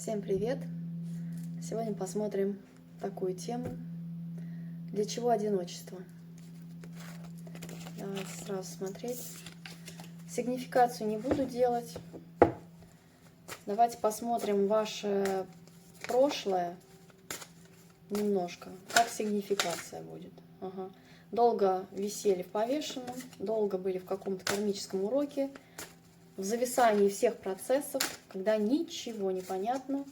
Всем привет! Сегодня посмотрим такую тему. Для чего одиночество? Давайте сразу смотреть. Сигнификацию не буду делать. Давайте посмотрим ваше прошлое немножко. Как сигнификация будет. Ага. Долго висели в повешенном, долго были в каком-то кармическом уроке, в зависании всех процессов, когда ничего не понятно,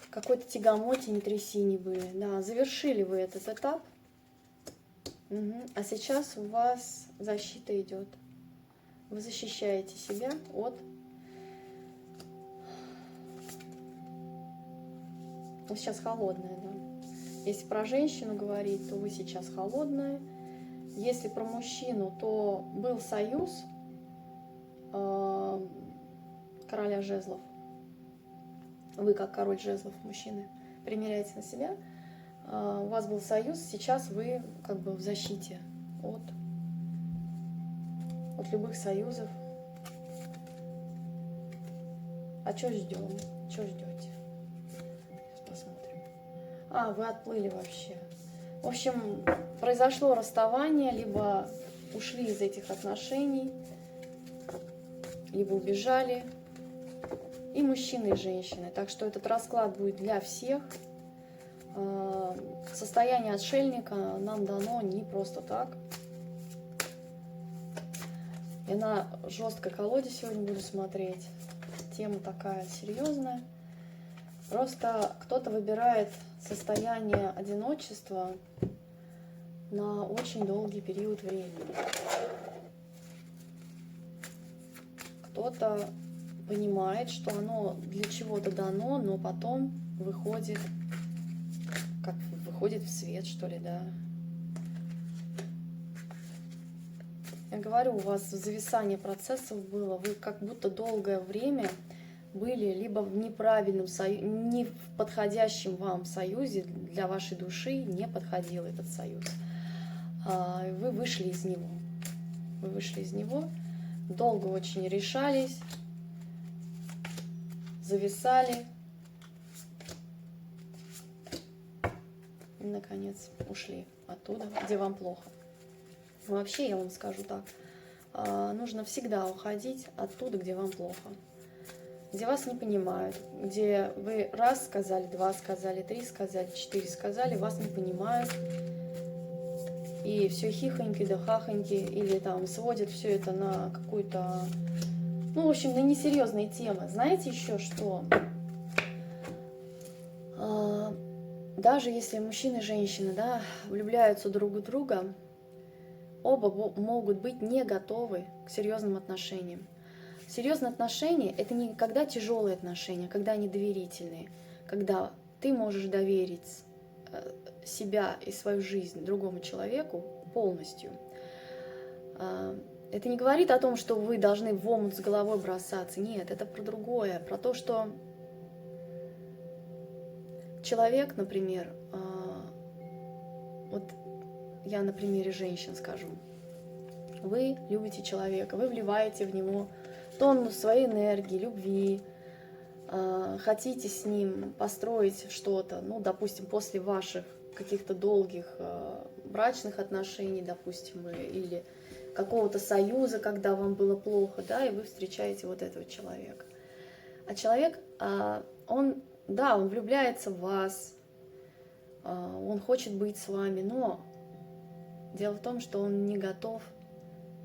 какой-то тягомоте, трясине были. Да, завершили вы этот этап, а сейчас у вас защита идет. Вы защищаете себя от... Вы сейчас холодная, да. Если про женщину говорить, то вы сейчас холодная. Если про мужчину, то был союз короля жезлов. Вы, как король жезлов, мужчины, примеряете на себя. У вас был союз, сейчас вы как бы в защите от любых союзов. А что ждем? Что ждете? Сейчас посмотрим. Вы отплыли вообще. В общем, произошло расставание, либо ушли из этих отношений, либо убежали. И мужчины, и женщины. Так что этот расклад будет для всех. Состояние отшельника нам дано не просто так. Я на жесткой колоде сегодня буду смотреть. Тема такая серьезная. Просто кто-то выбирает состояние одиночества на очень долгий период времени. Кто-то понимает, что оно для чего-то дано, но потом выходит, как выходит в свет, что ли, да. Я говорю, у вас зависание процессов было, вы как будто долгое время были либо в неправильном союзе, не в подходящем вам союзе, для вашей души не подходил этот союз. Вы вышли из него. Вы вышли из него, долго очень решались, зависали и, наконец, ушли оттуда, где вам плохо. Вообще, я вам скажу так, нужно всегда уходить оттуда, где вам плохо, где вас не понимают, где вы раз сказали, два сказали, три сказали, четыре сказали, вас не понимают, и все хихоньки да хахоньки, или там сводят все это на какую-то... Ну, в общем, на несерьезные темы. Знаете еще что? Даже если мужчина и женщина, да, влюбляются друг в друга, оба могут быть не готовы к серьезным отношениям. Серьезные отношения – это не когда тяжелые отношения, а когда они доверительные. Когда ты можешь доверить себя и свою жизнь другому человеку полностью. Это не говорит о том, что вы должны в омут с головой бросаться. Нет, это про другое. Про то, что человек, например, вот я на примере женщин скажу. Вы любите человека, вы вливаете в него тонну своей энергии, любви, хотите с ним построить что-то, ну, допустим, после ваших каких-то долгих брачных отношений, допустим, или какого-то союза, когда вам было плохо, да, и вы встречаете вот этого человека. А человек, он влюбляется в вас, он хочет быть с вами, но дело в том, что он не готов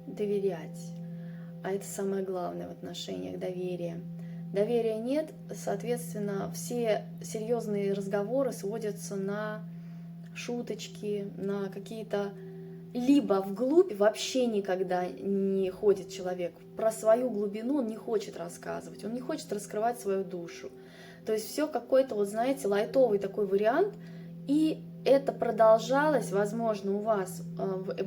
доверять. А это самое главное в отношениях — доверие. Доверия нет, соответственно, все серьезные разговоры сводятся на шуточки, на какие-то... Либо вглубь вообще никогда не ходит человек. Про свою глубину он не хочет рассказывать, он не хочет раскрывать свою душу. То есть все какой-то, вот знаете, лайтовый такой вариант. И это продолжалось, возможно, у вас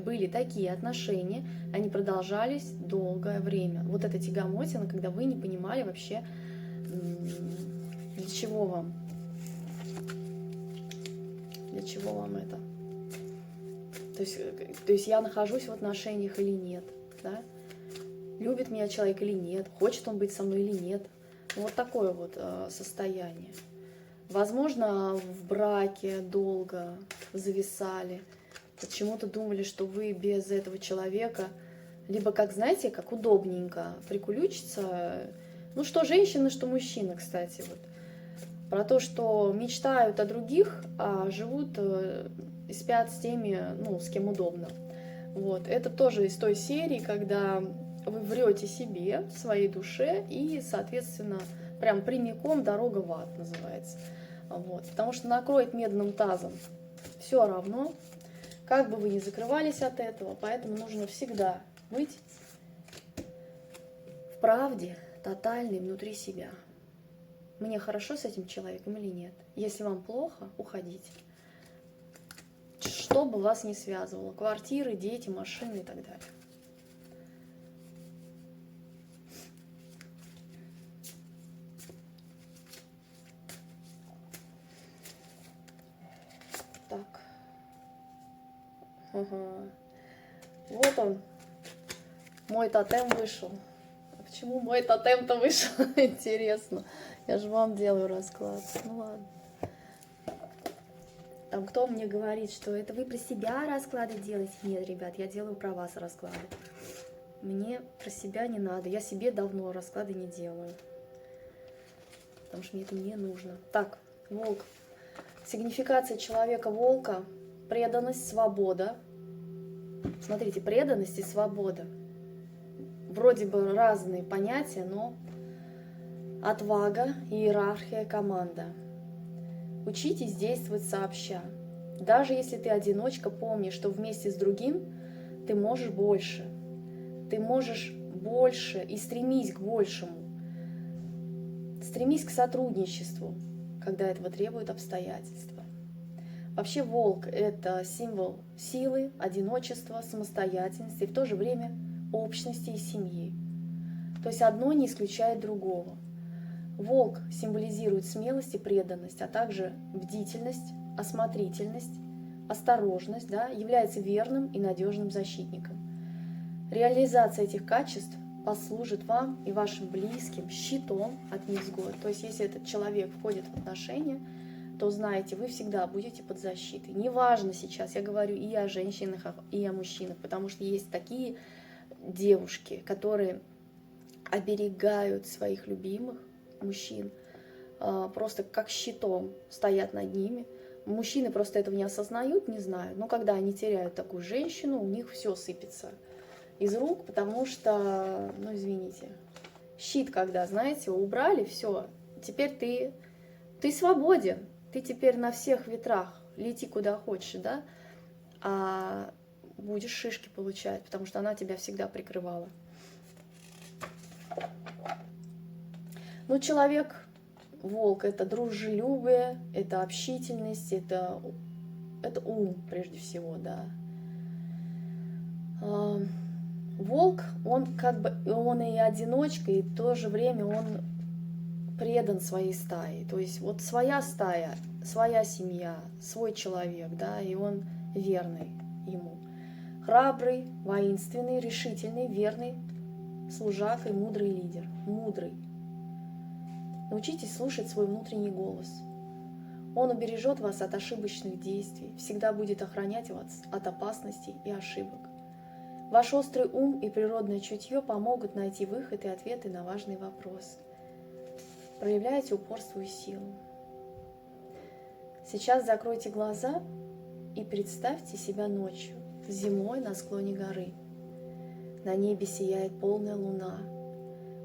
были такие отношения, они продолжались долгое время. Вот эта тягомотина, когда вы не понимали вообще, для чего вам это. То есть я нахожусь в отношениях или нет, да? Любит меня человек или нет, хочет он быть со мной или нет. Вот такое вот состояние. Возможно, в браке долго зависали, почему-то думали, что вы без этого человека, либо, как, знаете, как удобненько прикулючиться. Ну, что женщины, что мужчины, кстати, вот. Про то, что мечтают о других, а живут и спят с теми, ну, с кем удобно. Вот. Это тоже из той серии, когда вы врете себе, своей душе, и, соответственно, прям прямиком дорога в ад называется. Вот. Потому что накроет медным тазом все равно, как бы вы ни закрывались от этого, поэтому нужно всегда быть в правде тотальной внутри себя. Мне хорошо с этим человеком или нет? Если вам плохо, уходите. Что бы вас ни связывало. Квартиры, дети, машины и так далее. Так. Ага. Вот он. Мой тотем вышел. А почему мой тотем-то вышел? Интересно. Я же вам делаю расклад. Ну ладно. Там кто мне говорит, что это вы про себя расклады делаете? Нет, ребят, я делаю про вас расклады. Мне про себя не надо. Я себе давно расклады не делаю. Потому что мне это не нужно. Так, волк. Сигнификация человека-волка. Преданность, свобода. Смотрите, преданность и свобода. Вроде бы разные понятия, но отвага, иерархия, команда. Учитесь действовать сообща. Даже если ты одиночка, помни, что вместе с другим ты можешь больше. Ты можешь больше и стремись к большему. Стремись к сотрудничеству, когда этого требуют обстоятельства. Вообще волк – это символ силы, одиночества, самостоятельности, и в то же время общности и семьи. То есть одно не исключает другого. Волк символизирует смелость и преданность, а также бдительность, осмотрительность, осторожность, да, является верным и надежным защитником. Реализация этих качеств послужит вам и вашим близким щитом от невзгод. То есть если этот человек входит в отношения, то знаете, вы всегда будете под защитой. Неважно сейчас, я говорю и о женщинах, и о мужчинах, потому что есть такие девушки, которые оберегают своих любимых мужчин, просто как щитом стоят над ними. Мужчины просто этого не осознают, не знаю, но когда они теряют такую женщину, у них все сыпется из рук, потому что, ну извините, щит, когда, знаете, убрали, все, теперь ты свободен, ты теперь на всех ветрах, лети куда хочешь, да, а будешь шишки получать, потому что она тебя всегда прикрывала. Ну, человек, волк, это дружелюбие, это общительность, это ум, прежде всего, да. Волк, он как бы, он и одиночка, и в то же время он предан своей стае. То есть вот своя стая, своя семья, свой человек, да, и он верный ему. Храбрый, воинственный, решительный, верный служак и мудрый лидер. Мудрый. Научитесь слушать свой внутренний голос. Он убережет вас от ошибочных действий, всегда будет охранять вас от опасностей и ошибок. Ваш острый ум и природное чутье помогут найти выход и ответы на важные вопросы. Проявляйте упорство и силу. Сейчас закройте глаза и представьте себя ночью, зимой на склоне горы. На небе сияет полная луна.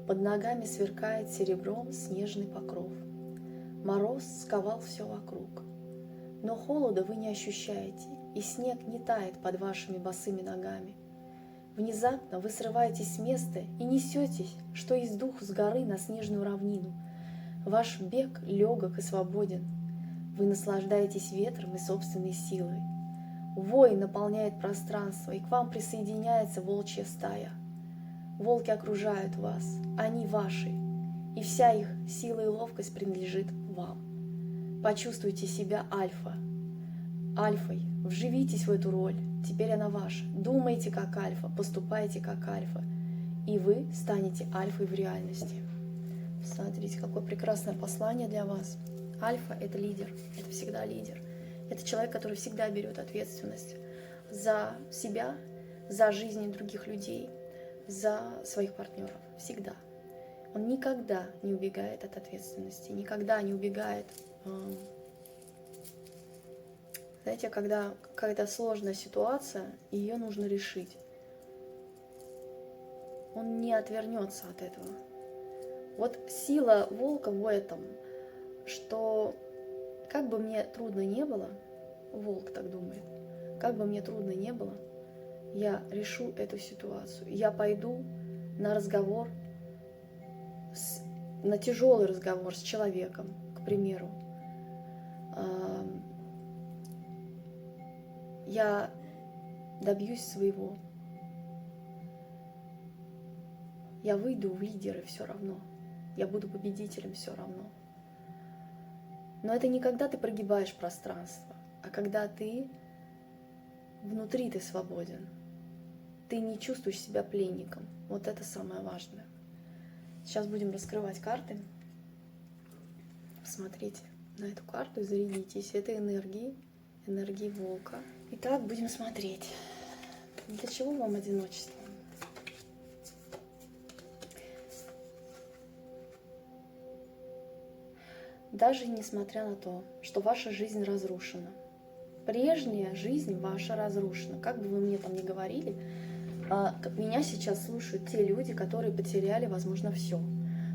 Под ногами сверкает серебром снежный покров. Мороз сковал все вокруг. Но холода вы не ощущаете, и снег не тает под вашими босыми ногами. Внезапно вы срываетесь с места и несетесь, что есть дух с горы на снежную равнину. Ваш бег легок и свободен. Вы наслаждаетесь ветром и собственной силой. Вой наполняет пространство, и к вам присоединяется волчья стая. Волки окружают вас, они ваши, и вся их сила и ловкость принадлежит вам. Почувствуйте себя альфой, вживитесь в эту роль, теперь она ваша. Думайте как альфа, поступайте как альфа, и вы станете альфой в реальности. Смотрите, какое прекрасное послание для вас. Альфа – это лидер, это всегда лидер. Это человек, который всегда берет ответственность за себя, за жизни других людей, за своих партнеров. Всегда. Он никогда не убегает от ответственности, никогда не убегает. Знаете, когда какая-то сложная ситуация, ее нужно решить. Он не отвернется от этого. Вот сила волка в этом, что как бы мне трудно не было, волк так думает, как бы мне трудно не было, я решу эту ситуацию. Я пойду на разговор, на тяжелый разговор с человеком, к примеру. Я добьюсь своего. Я выйду в лидеры все равно. Я буду победителем все равно. Но это не когда ты прогибаешь пространство, а когда ты внутри ты свободен. Ты не чувствуешь себя пленником. Вот это самое важное. Сейчас будем раскрывать карты. Посмотрите на эту карту и зарядитесь этой энергией волка. Итак, будем смотреть. Для чего вам одиночество? Даже несмотря на то, что ваша жизнь разрушена. Прежняя жизнь ваша разрушена. Как бы вы мне там ни говорили, меня сейчас слушают те люди, которые потеряли, возможно, все.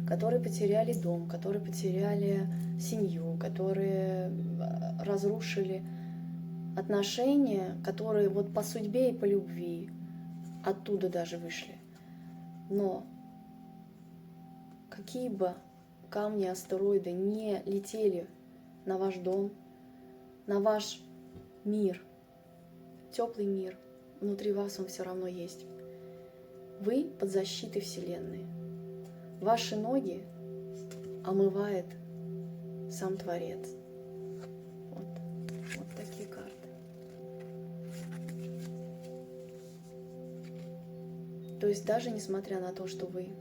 Которые потеряли дом, которые потеряли семью, которые разрушили отношения, которые вот по судьбе и по любви оттуда даже вышли. Но какие бы камни, астероиды не летели на ваш дом, на ваш мир, теплый мир, внутри вас он все равно есть. Вы под защитой Вселенной. Ваши ноги омывает сам Творец. Вот такие карты. То есть даже несмотря на то, что вы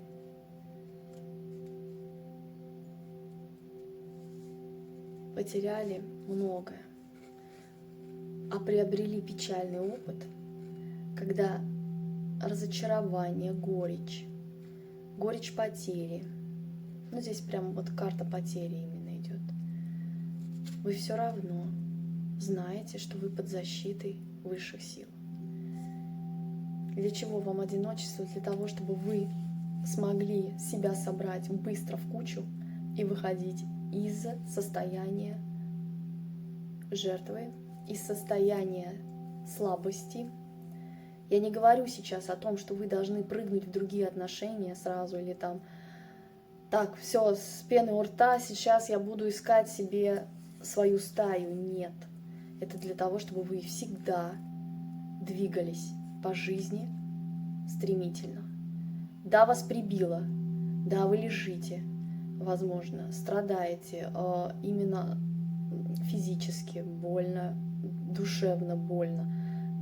потеряли многое, а приобрели печальный опыт, когда разочарование, горечь потери, ну здесь прям вот карта потери именно идет, вы все равно знаете, что вы под защитой высших сил. Для чего вам одиночество? Для того, чтобы вы смогли себя собрать быстро в кучу и выходить из состояния жертвы, из состояния слабости. Я не говорю сейчас о том, что вы должны прыгнуть в другие отношения сразу или там, так, все, с пены у рта, сейчас я буду искать себе свою стаю. Нет. Это для того, чтобы вы всегда двигались по жизни стремительно. Да, вас прибило, да, вы лежите, возможно, страдаете, именно физически больно, душевно больно,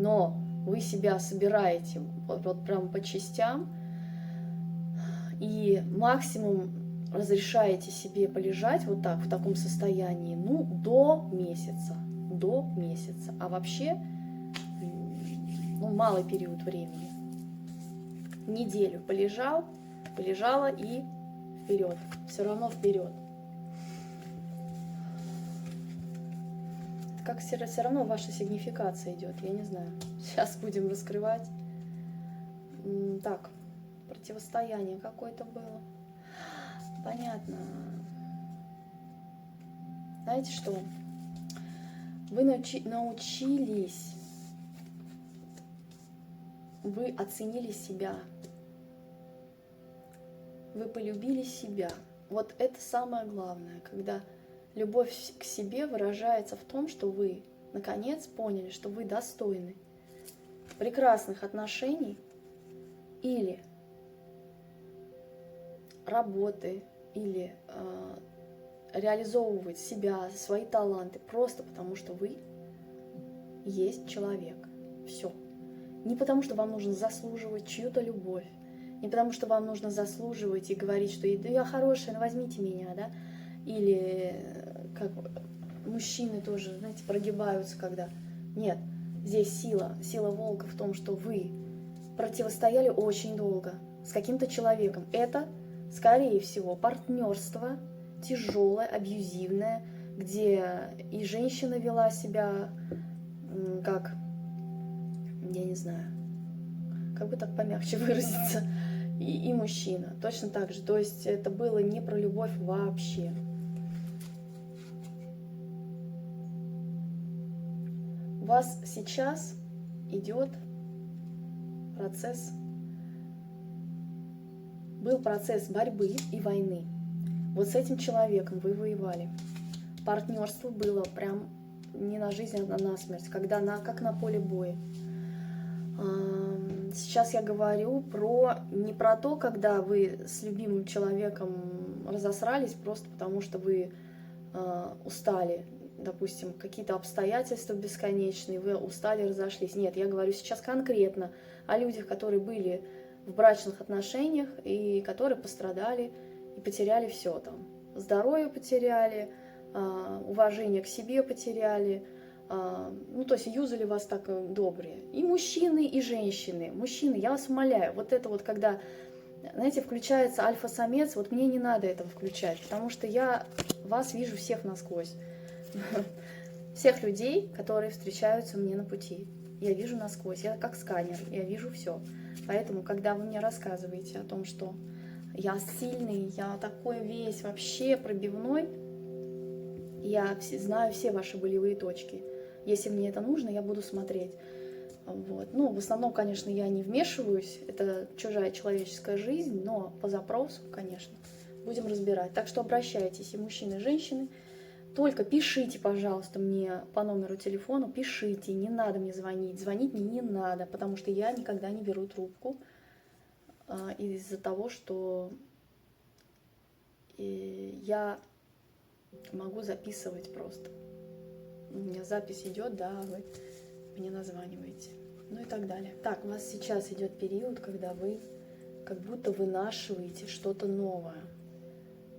но вы себя собираете вот прям по частям и максимум разрешаете себе полежать вот так, в таком состоянии, ну, до месяца, а вообще, ну, малый период времени. Неделю полежала и вперед, все равно вперед. Как все равно ваша сигнификация идет, я не знаю. Сейчас будем раскрывать. Так, противостояние какое-то было. Понятно. Знаете что? Вы научились, вы оценили себя, вы полюбили себя. Вот это самое главное, когда любовь к себе выражается в том, что вы, наконец, поняли, что вы достойны прекрасных отношений или работы, или реализовывать себя, свои таланты, просто потому что вы есть человек. Все. Не потому что вам нужно заслуживать чью-то любовь, Не потому что вам нужно заслуживать и говорить, что да я хорошая, ну возьмите меня, да? Или как мужчины тоже, знаете, прогибаются, когда... Нет, здесь сила волка в том, что вы противостояли очень долго с каким-то человеком. Это, скорее всего, партнерство тяжелое, абьюзивное, где и женщина вела себя как, я не знаю, как бы так помягче выразиться, и мужчина точно так же. То есть это было не про любовь вообще. У вас сейчас идет процесс, был процесс борьбы и войны. Вот с этим человеком вы воевали. Партнерство было прям не на жизнь, а на смерть, когда как на поле боя. Сейчас я говорю не про то, когда вы с любимым человеком разосрались просто потому, что вы устали, допустим, какие-то обстоятельства бесконечные, вы устали, разошлись. Нет, я говорю сейчас конкретно о людях, которые были в брачных отношениях и которые пострадали и потеряли все там. Здоровье потеряли, уважение к себе потеряли, ну, то есть юзали вас так добрые. И мужчины, и женщины. Мужчины, я вас умоляю, вот это вот когда, знаете, включается альфа-самец, вот мне не надо этого включать, потому что я вас вижу всех насквозь. Всех людей, которые встречаются мне на пути. Я вижу насквозь, я как сканер, я вижу все. Поэтому, когда вы мне рассказываете о том, что я сильный, я такой весь вообще пробивной, я знаю все ваши болевые точки. Если мне это нужно, я буду смотреть. Вот. Ну, в основном, конечно, я не вмешиваюсь, это чужая человеческая жизнь, но по запросу, конечно, будем разбирать. Так что обращайтесь, и мужчины, и женщины. Только пишите, пожалуйста, мне по номеру телефона, пишите, не надо мне звонить. Звонить мне не надо, потому что я никогда не беру трубку из-за того, что я могу записывать просто. У меня запись идет, да, вы мне названиваете, ну и так далее. Так, у вас сейчас идет период, когда вы как будто вынашиваете что-то новое.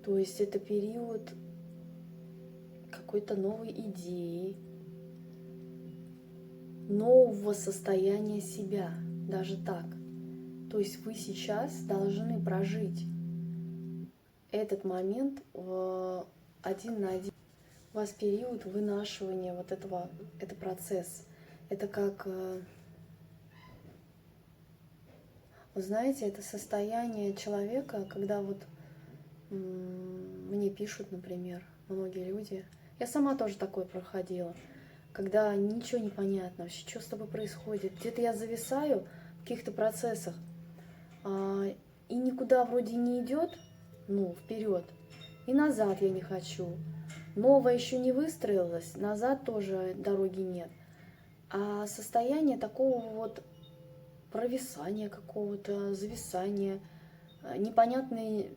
То есть это период какой-то новой идеи, нового состояния себя, даже так. То есть вы сейчас должны прожить этот момент один на один. У вас период вынашивания вот этого, это процесс. Это как, вы знаете, это состояние человека, когда вот мне пишут, например, многие люди. Я сама тоже такое проходила, когда ничего не понятно вообще, что с тобой происходит. Где-то я зависаю в каких-то процессах, и никуда вроде не идет, ну, вперед, и назад я не хочу. Новое еще не выстроилось, назад тоже дороги нет. А состояние такого вот провисания какого-то, зависания, непонятной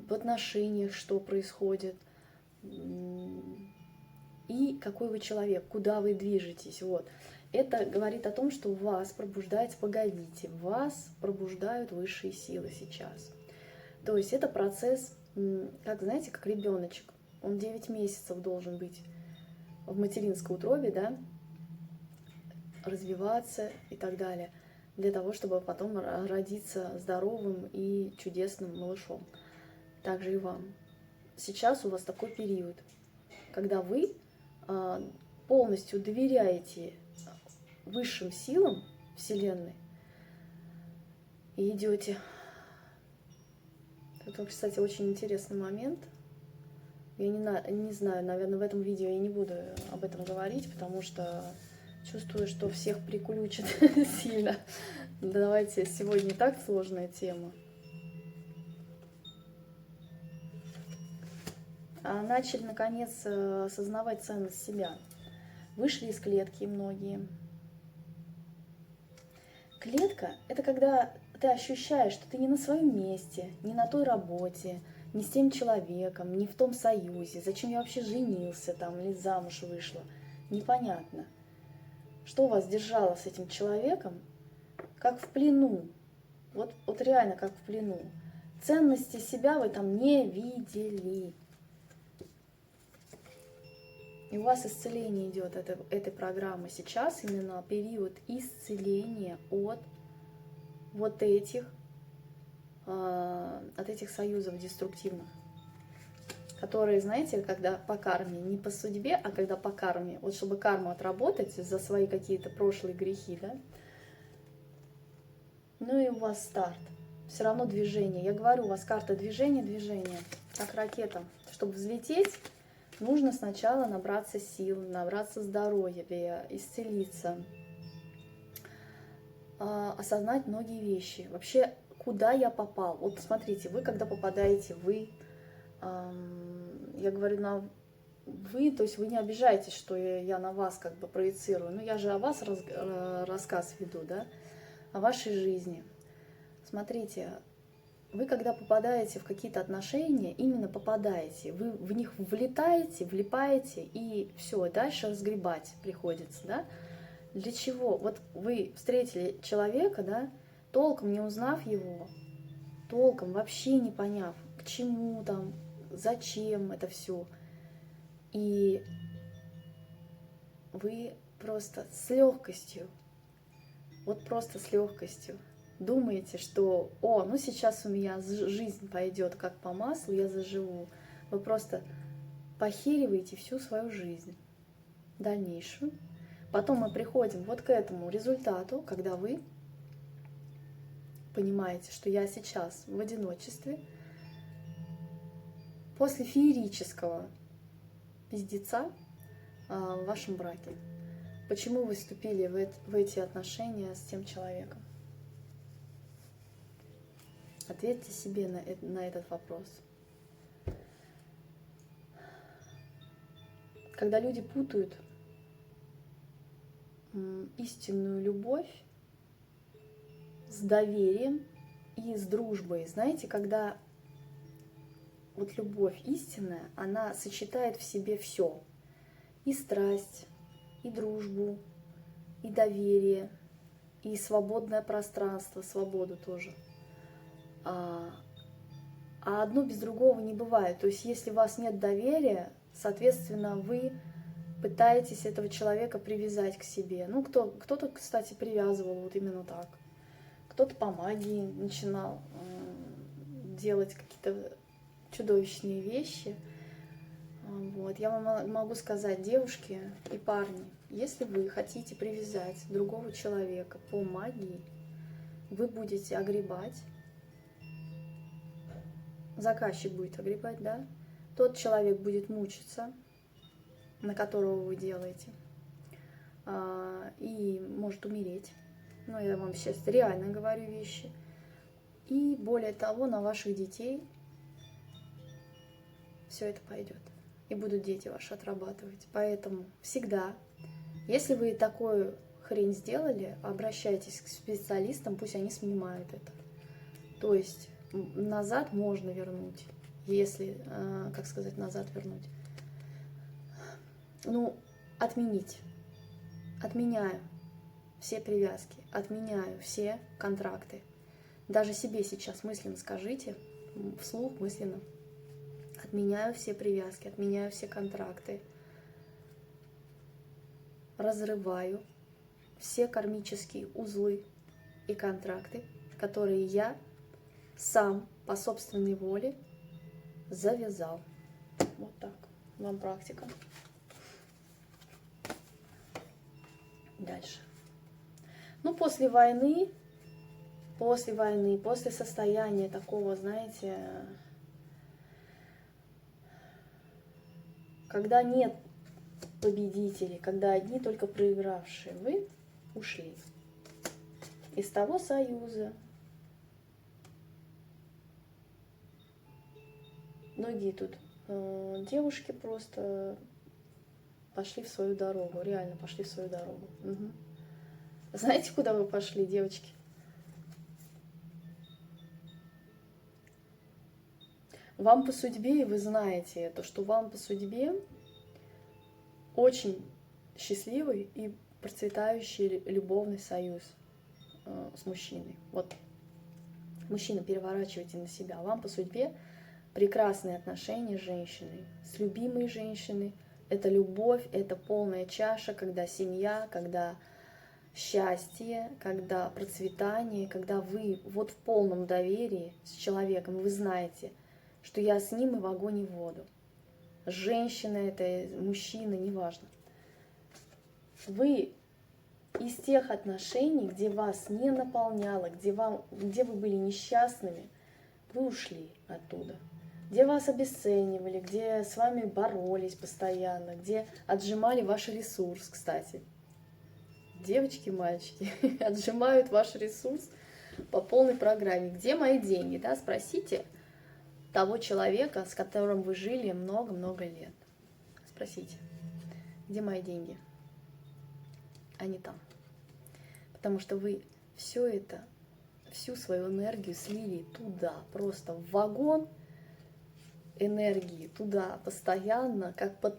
в отношениях, что происходит, и какой вы человек, куда вы движетесь. Вот. Это говорит о том, что в вас пробуждается, погодите, в вас пробуждают высшие силы сейчас. То есть это процесс, как, знаете, как ребеночек. Он 9 месяцев должен быть в материнской утробе, да, развиваться и так далее, для того, чтобы потом родиться здоровым и чудесным малышом. Также и вам. Сейчас у вас такой период, когда вы полностью доверяете высшим силам Вселенной и идете. Это, кстати, очень интересный момент. Я не знаю, наверное, в этом видео я не буду об этом говорить, потому что чувствую, что всех приключит сильно. Давайте, сегодня и так сложная тема. Начали, наконец, осознавать ценность себя. Вышли из клетки многие. Клетка – это когда ты ощущаешь, что ты не на своем месте, не на той работе, не с тем человеком, не в том союзе. Зачем я вообще женился там или замуж вышла? Непонятно. Что вас держало с этим человеком, как в плену. Вот реально как в плену. Ценности себя вы там не видели. И у вас исцеление идет этой программы. Сейчас именно период исцеления от вот этих, от этих союзов деструктивных, которые, знаете, когда по карме, не по судьбе, а когда по карме, вот чтобы карму отработать за свои какие-то прошлые грехи, да, ну и у вас старт. Все равно движение. Я говорю, у вас карта движения, как ракета. Чтобы взлететь, нужно сначала набраться сил, набраться здоровья, исцелиться, осознать многие вещи. Вообще, куда я попал? Вот посмотрите, вы когда попадаете, я говорю на вы, то есть вы не обижаетесь, что я на вас как бы проецирую. Ну, я же о вас рассказ веду, да, о вашей жизни. Смотрите, вы когда попадаете в какие-то отношения, именно попадаете, вы в них влетаете, влипаете, и все, дальше разгребать приходится, да. Для чего? Вот вы встретили человека, да, толком не узнав его, толком вообще не поняв, к чему там, зачем это все. И вы просто с легкостью, вот просто с легкостью думаете, что, о, ну сейчас у меня жизнь пойдет как по маслу, я заживу. Вы просто похериваете всю свою жизнь дальнейшую. Потом мы приходим вот к этому результату, когда вы понимаете, что я сейчас в одиночестве, после феерического пиздеца в вашем браке. Почему вы вступили в эти отношения с тем человеком? Ответьте себе на этот вопрос. Когда люди путают истинную любовь с доверием и с дружбой. Знаете, когда вот любовь истинная, она сочетает в себе все. И страсть, и дружбу, и доверие, и свободное пространство, свободу тоже. А одно без другого не бывает. То есть если у вас нет доверия, соответственно, вы пытаетесь этого человека привязать к себе. Ну, кто-то, кстати, привязывал вот именно так. Кто-то по магии начинал делать какие-то чудовищные вещи. Вот. Я вам могу сказать, девушки и парни, если вы хотите привязать другого человека по магии, вы будете огребать, заказчик будет огребать, да, тот человек будет мучиться, на которого вы делаете, и может умереть. Ну, я вам сейчас реально говорю вещи. И более того, на ваших детей все это пойдет. И будут дети ваши отрабатывать. Поэтому всегда, если вы такую хрень сделали, обращайтесь к специалистам, пусть они снимают это. То есть назад можно вернуть, если, как сказать, назад вернуть. Ну, отменить. Отменяю все привязки, отменяю все контракты. Даже себе сейчас мысленно скажите, вслух мысленно. Отменяю все привязки, отменяю все контракты. Разрываю все кармические узлы и контракты, которые я сам по собственной воле завязал. Вот так. Вам практика. Дальше. Ну, после войны, после состояния такого, знаете, когда нет победителей, когда одни только проигравшие, вы ушли из того союза. Многие тут девушки просто пошли в свою дорогу, реально пошли в свою дорогу. Угу. Знаете, куда вы пошли, девочки? Вам по судьбе, и вы знаете это, что вам по судьбе очень счастливый и процветающий любовный союз с мужчиной. Вот Мужчина, переворачивайте на себя. Вам по судьбе прекрасные отношения с женщиной, с любимой женщиной. Это любовь, это полная чаша, когда семья, когда счастье, когда процветание, когда вы вот в полном доверии с человеком, вы знаете, что я с ним и в огонь и в воду. Женщина это, мужчина, неважно. Вы из тех отношений, где вас не наполняло, где вы были несчастными, вы ушли оттуда. Где вас обесценивали, где с вами боролись постоянно, где отжимали ваш ресурс, кстати. Девочки, мальчики, отжимают ваш ресурс по полной программе. Где мои деньги? Да? Спросите того человека, с которым вы жили много-много лет. Спросите, где мои деньги? Они там. Потому что вы все это, всю свою энергию слили туда, просто в вагон энергии, туда постоянно, как по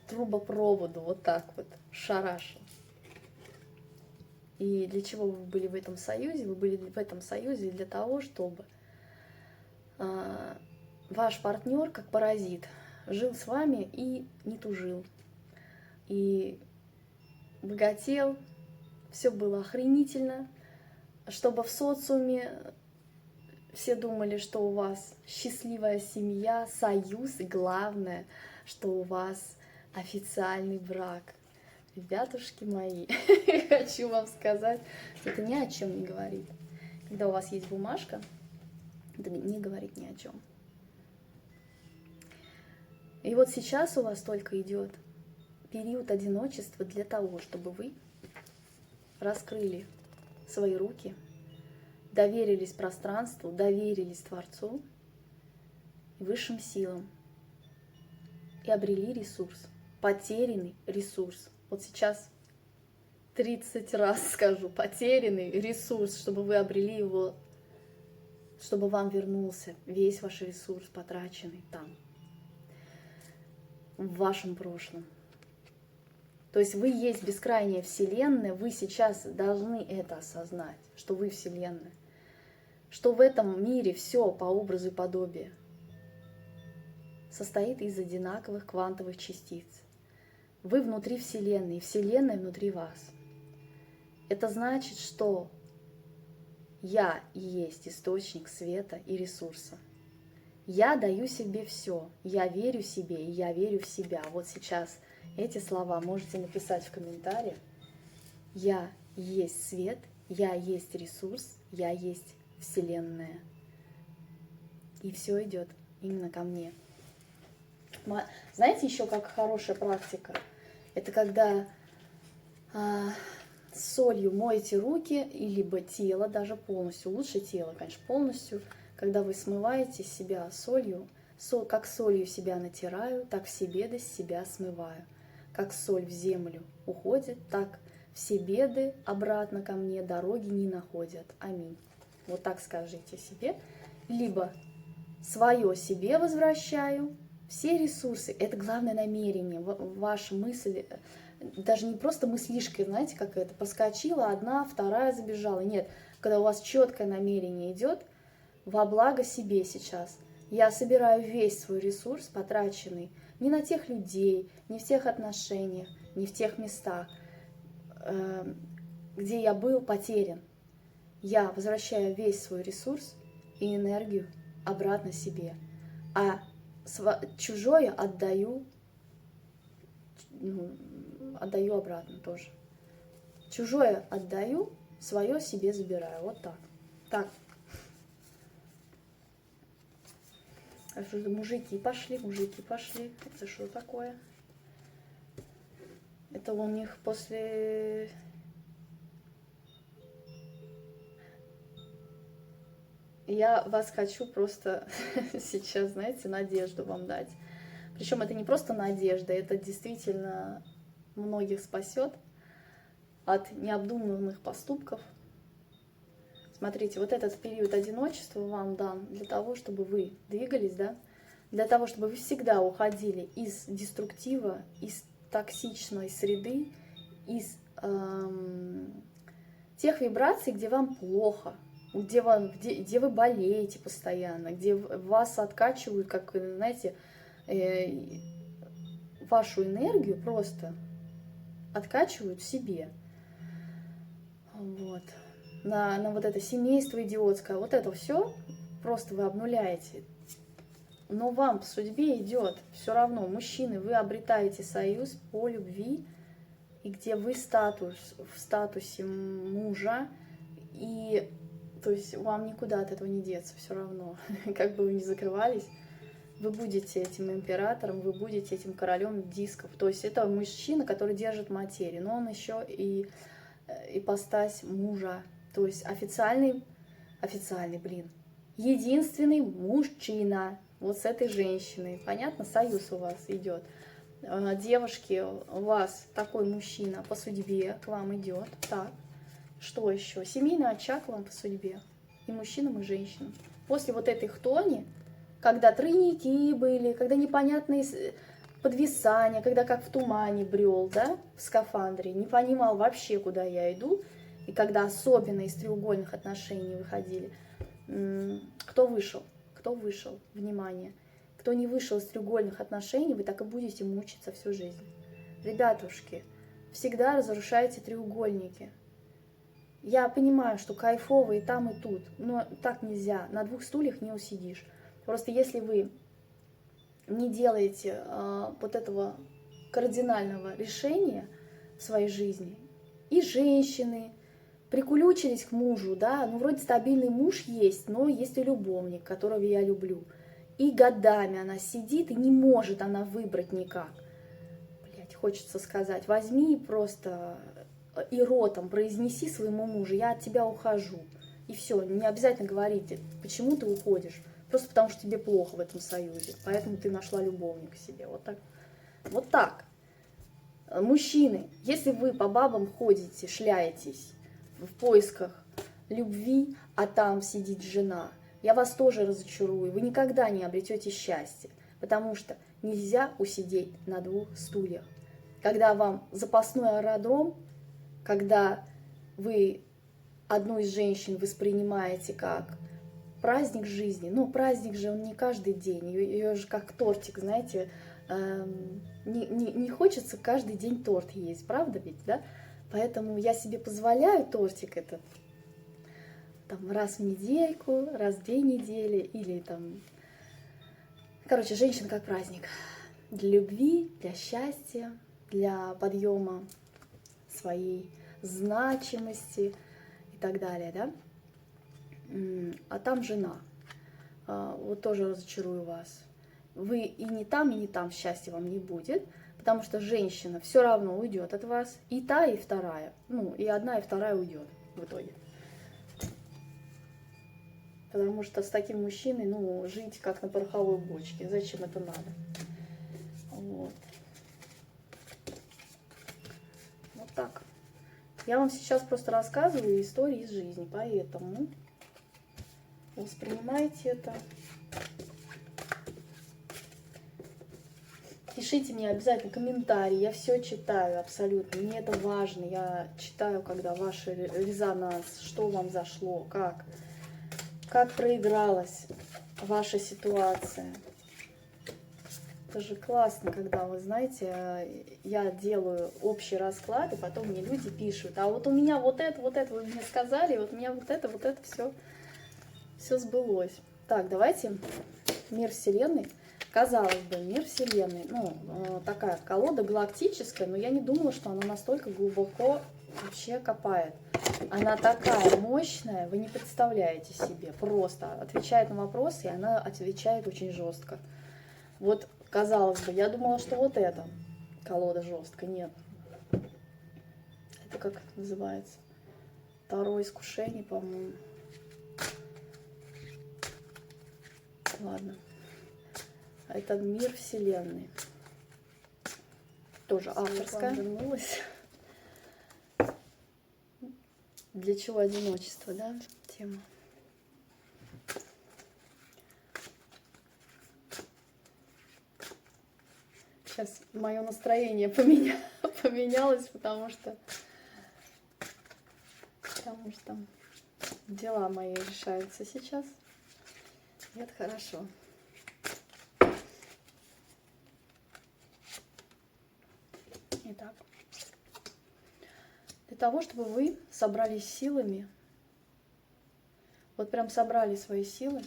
трубопроводу, вот так вот, шарашил. И для чего вы были в этом союзе? Вы были в этом союзе для того, чтобы ваш партнер, как паразит, жил с вами и не тужил. И богател, все было охренительно, чтобы в социуме все думали, что у вас счастливая семья, союз, и главное, что у вас официальный брак. Ребятушки мои, хочу вам сказать, что это ни о чем не говорит. Когда у вас есть бумажка, это не говорит ни о чем. И вот сейчас у вас только идет период одиночества для того, чтобы вы раскрыли свои руки, доверились пространству, доверились Творцу, высшим силам и обрели ресурс, потерянный ресурс. Вот сейчас 30 раз скажу, потерянный ресурс, чтобы вы обрели его, чтобы вам вернулся весь ваш ресурс, потраченный там, в вашем прошлом. То есть вы есть бескрайняя Вселенная, вы сейчас должны это осознать, что вы Вселенная, что в этом мире все по образу и подобию состоит из одинаковых квантовых частиц. Вы внутри Вселенной, и Вселенная внутри вас. Это значит, что я и есть источник света и ресурса. Я даю себе все, я верю себе, и я верю в себя. Вот сейчас эти слова можете написать в комментариях. Я есть свет, я есть ресурс, я есть Вселенная. И все идет именно ко мне. Знаете, еще как хорошая практика? Это когда с солью моете руки, либо тело даже полностью, лучше тело, конечно, полностью. Когда вы смываете себя солью, как солью себя натираю, так все беды с себя смываю. Как соль в землю уходит, так все беды обратно ко мне дороги не находят. Аминь. Вот так скажите себе. Либо свое себе возвращаю, все ресурсы. Это главное намерение, ваша мысль. Даже не просто мыслишкой, знаете, как это, поскочила, одна, вторая забежала. Нет, когда у вас четкое намерение идет во благо себе сейчас. Я собираю весь свой ресурс, потраченный не на тех людей, не в тех отношениях, не в тех местах, где я был потерян. Я возвращаю весь свой ресурс и энергию обратно себе, а чужое отдаю обратно тоже. Чужое отдаю, свое себе забираю. Вот так. Так. А что за мужики пошли? Это что такое? Это у них после... Я вас хочу просто сейчас, знаете, надежду вам дать. Причем это не просто надежда, это действительно многих спасет от необдуманных поступков. Смотрите, вот этот период одиночества вам дан для того, чтобы вы двигались, да? Для того, чтобы вы всегда уходили из деструктива, из токсичной среды, из тех вибраций, где вам плохо, где вы болеете постоянно, где вас откачивают, как, знаете, вашу энергию просто откачивают себе. Вот. На вот это семейство идиотское, вот это все просто вы обнуляете. Но вам по судьбе идет все равно, мужчины, вы обретаете союз по любви, и где вы в статусе мужа, и то есть вам никуда от этого не деться все равно, как бы вы ни закрывались, вы будете этим императором, вы будете этим королем дисков. То есть это мужчина, который держит материю, но он еще и ипостась мужа, то есть официальный, единственный мужчина. Вот с этой женщиной, понятно, союз у вас идет. Девушки, у вас такой мужчина по судьбе к вам идет. Так, что еще? Семейный очаг вам по судьбе. И мужчинам, и женщинам. После вот этой хтони, когда тройники были, когда непонятные подвисания, когда как в тумане брел, да, в скафандре, не понимал вообще, куда я иду, и когда особенно из треугольных отношений выходили, кто вышел? Кто вышел? Внимание. Кто не вышел из треугольных отношений, вы так и будете мучиться всю жизнь. Ребятушки, всегда разрушайте треугольники. Я понимаю, что кайфово и там, и тут, но так нельзя. На двух стульях не усидишь. Просто если вы не делаете вот этого кардинального решения в своей жизни, и женщины прикулючились к мужу, да, ну вроде стабильный муж есть, но есть и любовник, которого я люблю. И годами она сидит, и не может она выбрать никак. Блять, хочется сказать, возьми и просто и ротом произнеси своему мужу: я от тебя ухожу. И все, не обязательно говорите, почему ты уходишь. Просто потому что тебе плохо в этом союзе, поэтому ты нашла любовника себе. Вот так. Вот так. Мужчины, если вы по бабам ходите, шляетесь в поисках любви, а там сидит жена, я вас тоже разочарую, вы никогда не обретете счастье, потому что нельзя усидеть на двух стульях. Когда вам запасной аэродром, когда вы одну из женщин воспринимаете как праздник жизни, ну праздник же он не каждый день, ее же как тортик, знаете, не хочется каждый день торт есть, правда ведь, да? Поэтому я себе позволяю тортик этот там раз в недельку, раз в 2 недели, или там, короче, женщина как праздник. Для любви, для счастья, для подъема своей значимости и так далее, да? А там жена. Вот тоже разочарую вас. Вы и не там счастья вам не будет, потому что женщина все равно уйдет от вас, и та, и вторая. Ну, и одна, и вторая уйдет в итоге. Потому что с таким мужчиной, ну, жить как на пороховой бочке. Зачем это надо? Вот. Вот так. Я вам сейчас просто рассказываю истории из жизни, поэтому воспринимайте это. Пишите мне обязательно комментарии, я все читаю абсолютно, мне это важно, я читаю, когда ваш резонанс, что вам зашло, как проигралась ваша ситуация. Это же классно, когда, вы знаете, я делаю общий расклад, и потом мне люди пишут: а вот у меня вот это вы мне сказали, вот у меня вот это все сбылось. Так, давайте мир Вселенной. Казалось бы, мир Вселенной, ну, такая колода галактическая, но я не думала, что она настолько глубоко вообще копает. Она такая мощная, вы не представляете себе. Просто отвечает на вопросы, и она отвечает очень жестко. Вот, казалось бы, я думала, что вот эта колода жесткая. Нет. Это как называется? Таро искушений, по-моему. Ладно. Это мир Вселенной. Тоже авторская. Вернулась. Для чего одиночество, да? Тема. Сейчас мое настроение поменялось, потому что Дела мои решаются сейчас. Это хорошо. Итак, для того, чтобы вы собрались силами, вот прям собрали свои силы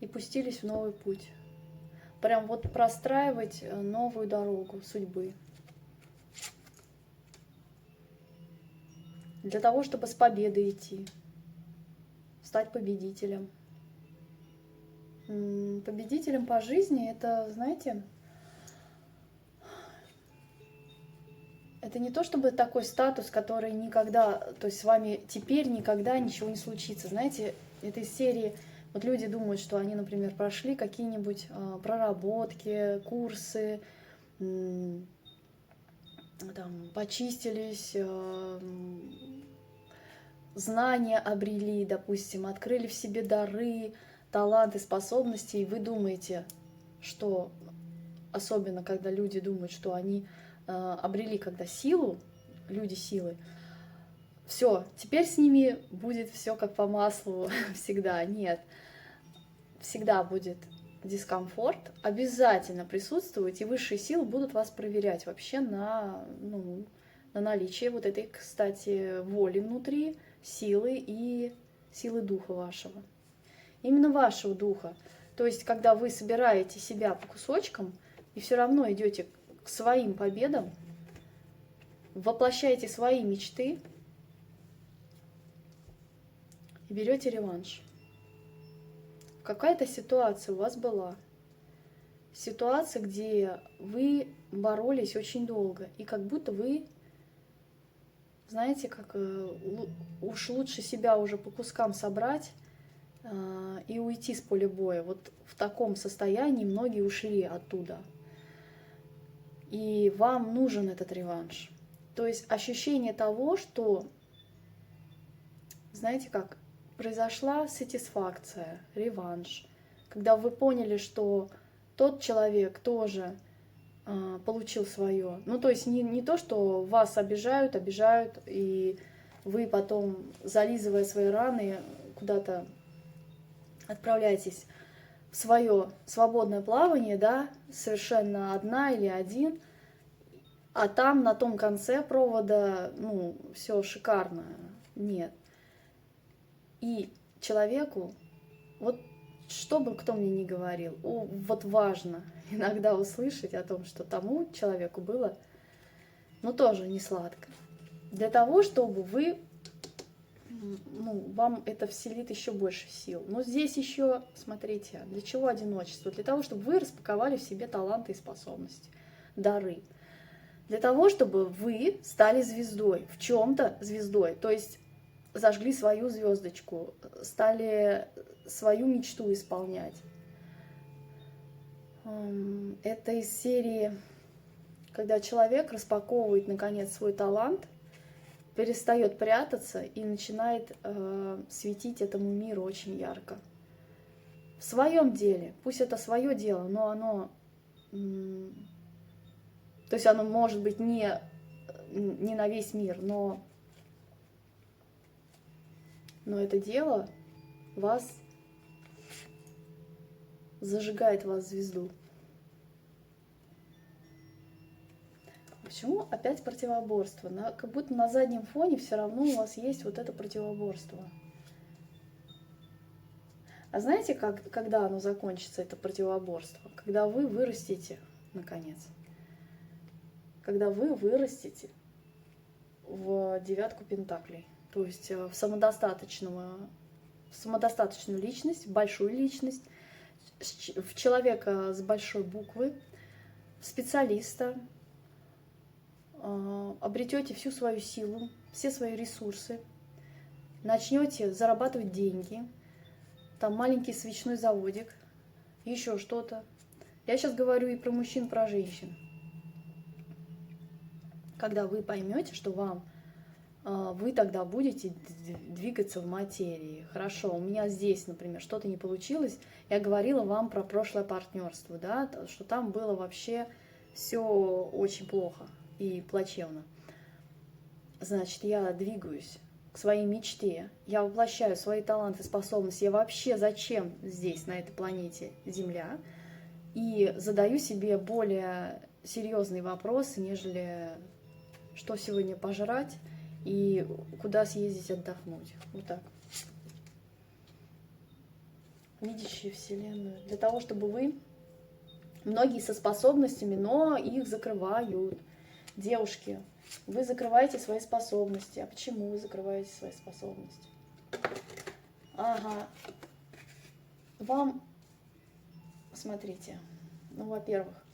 и пустились в новый путь. Прям вот простраивать новую дорогу судьбы. Для того, чтобы с победой идти, стать победителем. Победителем по жизни это, знаете, это не то чтобы такой статус, который никогда, то есть с вами теперь никогда ничего не случится. Знаете, это из серии, вот люди думают, что они, например, прошли какие-нибудь проработки, курсы, там, почистились, знания обрели, допустим, открыли в себе дары, таланты, способности, и вы думаете, что, особенно когда люди думают, что они обрели когда силу, люди силы, все, теперь с ними будет все как по маслу всегда. Нет, всегда будет дискомфорт, обязательно присутствует, и высшие силы будут вас проверять вообще на наличие вот этой, кстати, воли внутри, силы и силы духа вашего. Именно вашего духа. То есть, когда вы собираете себя по кусочкам и все равно идете к своим победам, воплощаете свои мечты и берете реванш. Какая-то ситуация у вас была. Ситуация, где вы боролись очень долго, и как будто вы, знаете, как уж лучше себя уже по кускам собрать и уйти с поля боя. Вот в таком состоянии многие ушли оттуда. И вам нужен этот реванш. То есть ощущение того, что, знаете как, произошла сатисфакция, реванш. Когда вы поняли, что тот человек тоже получил свое. Ну, то есть не то, что вас обижают, и вы потом, зализывая свои раны, куда-то отправляетесь в свое свободное плавание, да, совершенно одна или один, а там на том конце провода, ну, все шикарно. Нет. И человеку, вот что бы кто мне ни говорил, вот важно иногда услышать о том, что тому человеку было, ну, тоже не сладко. Для того, чтобы вы, ну, вам это вселит еще больше сил. Но здесь еще, смотрите, для чего одиночество? Для того, чтобы вы распаковали в себе таланты и способности, дары. Для того, чтобы вы стали звездой, в чем-то звездой. То есть зажгли свою звездочку, стали свою мечту исполнять. Это из серии, когда человек распаковывает наконец свой талант, перестает прятаться и начинает светить этому миру очень ярко. В своем деле, пусть это свое дело, но оно, то есть оно может быть не на весь мир, но это дело вас зажигает, вас звезду. Почему опять противоборство? Как будто на заднем фоне все равно у вас есть вот это противоборство. А знаете, когда оно закончится, это противоборство? Когда вы вырастете, наконец. Когда вы вырастете в девятку пентаклей. То есть в самодостаточную личность, большую личность, в человека с большой буквы, специалиста, обретете всю свою силу, все свои ресурсы, начнете зарабатывать деньги, там маленький свечной заводик, еще что-то. Я сейчас говорю и про мужчин, про женщин. Когда вы поймете, что вы тогда будете двигаться в материи. Хорошо, у меня здесь, например, что-то не получилось. Я говорила вам про прошлое партнерство, да, что там было вообще все очень плохо и плачевно. значит, я двигаюсь к своей мечте, я воплощаю свои таланты, способности, я вообще зачем здесь, на этой планете Земля, и задаю себе более серьезные вопросы, нежели что сегодня пожрать и куда съездить отдохнуть. Вот так. Видящие Вселенную. Для того, чтобы вы, многие со способностями, но их закрывают. Девушки, вы закрываете свои способности. А почему вы закрываете свои способности? Ага. Вам, смотрите, ну, во-первых,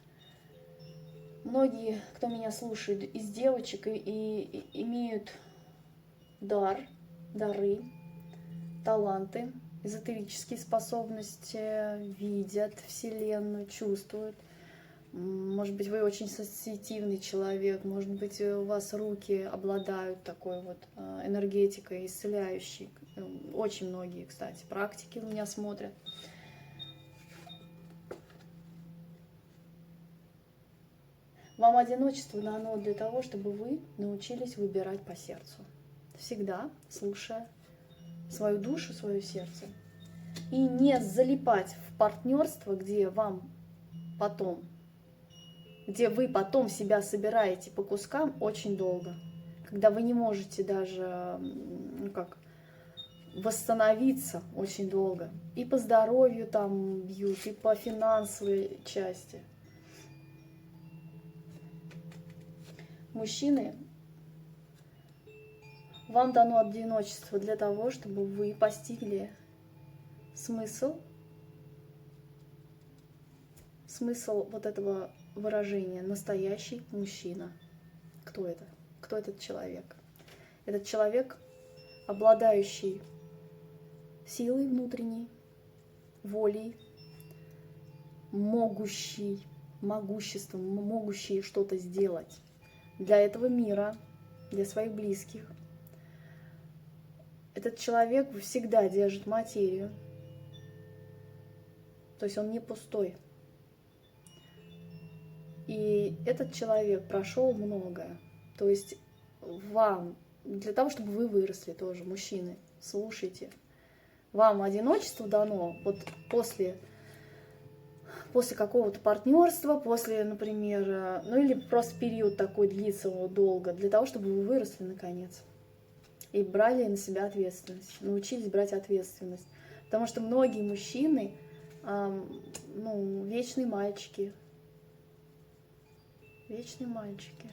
многие, кто меня слушает, из девочек и имеют дары, таланты, эзотерические способности, видят Вселенную, чувствуют. Может быть, вы очень сенситивный человек, может быть, у вас руки обладают такой вот энергетикой исцеляющей. Очень многие, кстати, практики у меня смотрят. Вам одиночество дано для того, чтобы вы научились выбирать по сердцу. Всегда слушая свою душу, свое сердце. И не залипать в партнерство, где вы потом себя собираете по кускам очень долго. Когда вы не можете даже восстановиться очень долго. И по здоровью там бьют, и по финансовой части. Мужчины, вам дано одиночество для того, чтобы вы постигли смысл вот этого выражения «настоящий мужчина». Кто это? Кто этот человек? Этот человек, обладающий силой внутренней, волей, могуществом, могущий что-то сделать для этого мира, для своих близких. Этот человек всегда держит материю, то есть он не пустой. И этот человек прошел многое. То есть вам, для того, чтобы вы выросли тоже, мужчины, слушайте, вам одиночество дано вот после какого-то партнерства, после, например, ну или просто период такой длится долго, для того, чтобы вы выросли наконец и брали на себя ответственность, научились брать ответственность. Потому что многие мужчины, вечные мальчики. Вечные мальчики.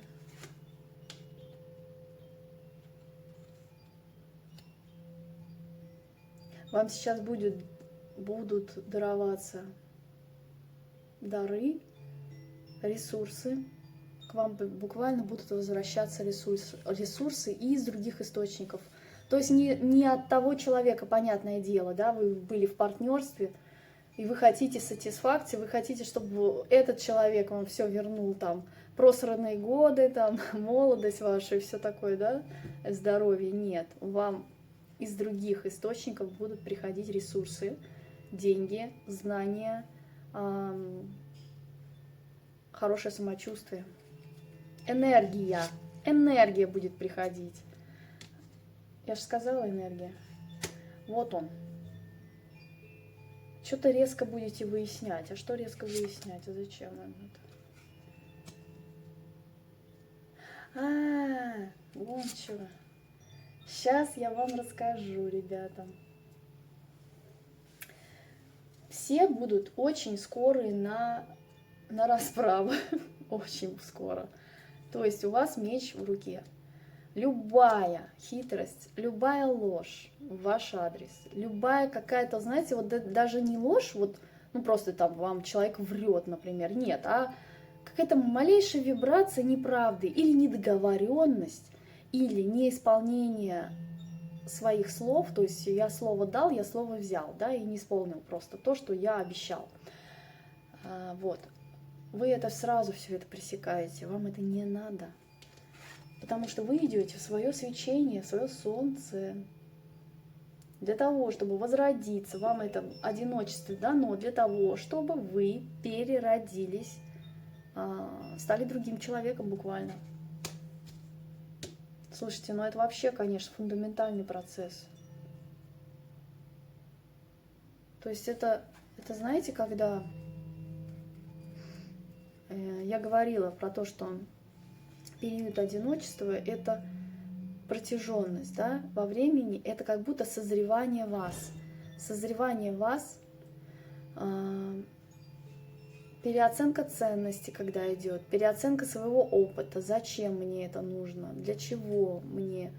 Вам сейчас будут дароваться дары, ресурсы. К вам буквально будут возвращаться ресурсы и из других источников. То есть не от того человека, понятное дело, да, вы были в партнерстве, и вы хотите сатисфакции, вы хотите, чтобы этот человек вам все вернул, там, просранные годы, там, молодость ваша и все такое, да, здоровье. Нет, вам из других источников будут приходить ресурсы, деньги, знания, хорошее самочувствие, энергия будет приходить. Я же сказала, энергия. Вот он. Что-то резко будете выяснять. А что резко выяснять? А зачем вам это? Вон чего. Сейчас я вам расскажу, ребята. Все будут очень скорые на расправу. Очень скоро. То есть у вас меч в руке. Любая хитрость, любая ложь в ваш адрес, любая какая-то, знаете, вот даже не ложь, вот, ну просто там вам человек врет, например, нет, а какая-то малейшая вибрация неправды или недоговоренность, или неисполнение своих слов, то есть я слово дал, я слово взял, да, и не исполнил просто то, что я обещал. Вот. Вы это сразу все это пресекаете, вам это не надо. Потому что вы идете в свое свечение, в свое солнце. Для того, чтобы возродиться, вам это одиночество дано для того, чтобы вы переродились, стали другим человеком буквально. Слушайте, ну это вообще, конечно, фундаментальный процесс. То есть это знаете, когда я говорила про то, что период одиночества — это протяженность, да, во времени, это как будто созревание вас. Созревание вас, переоценка ценностей, когда идет, переоценка своего опыта, зачем мне это нужно, для чего мне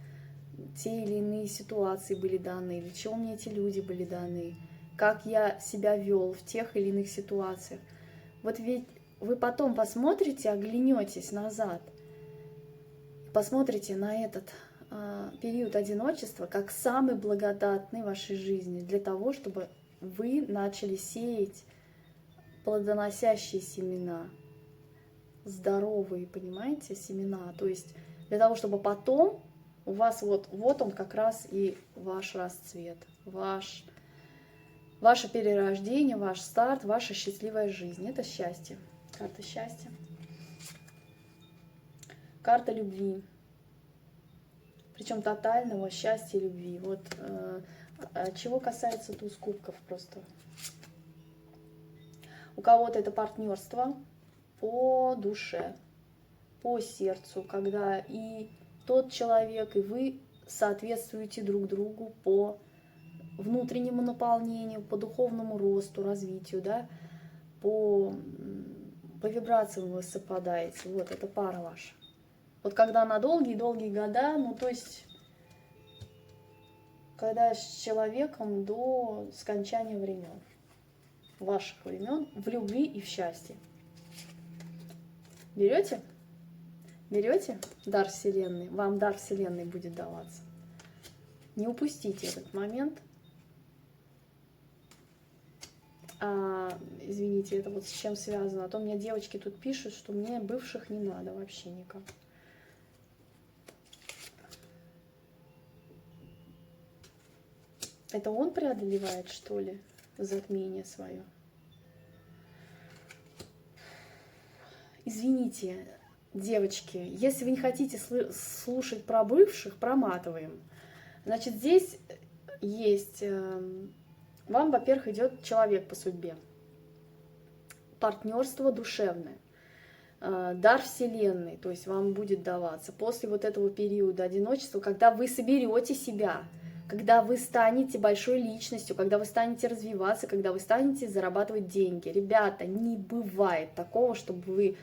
те или иные ситуации были даны, для чего мне эти люди были даны, как я себя вел в тех или иных ситуациях. Вот ведь вы потом посмотрите, оглянетесь назад, посмотрите на этот период одиночества как самый благодатный в вашей жизни для того, чтобы вы начали сеять плодоносящие семена, здоровые, понимаете, семена. То есть для того, чтобы потом у вас вот он как раз и ваш расцвет, ваше перерождение, ваш старт, ваша счастливая жизнь. Это счастье. Карта счастья. Карта любви. Причем тотального счастья и любви. Вот чего касается туз кубков просто. У кого-то это партнерство по душе, по сердцу, когда и тот человек, и вы соответствуете друг другу по внутреннему наполнению, по духовному росту, развитию, да, по вибрациям вы совпадаете. Вот, это пара ваша. Вот когда на долгие-долгие года, ну то есть, когда с человеком до скончания времен, ваших времен, в любви и в счастье. Берете? Берете дар Вселенной? Вам дар Вселенной будет даваться. Не упустите этот момент. Извините, это вот с чем связано. А то мне девочки тут пишут, что мне бывших не надо вообще никак. Это он преодолевает, что ли, затмение свое? Извините, девочки, если вы не хотите слушать про бывших, проматываем. Значит, здесь есть... Вам, во-первых, идет человек по судьбе. Партнерство душевное. Дар Вселенной, то есть вам будет даваться после вот этого периода одиночества, когда вы соберете себя, когда вы станете большой личностью, когда вы станете развиваться, когда вы станете зарабатывать деньги. Ребята, не бывает такого, чтобы вы,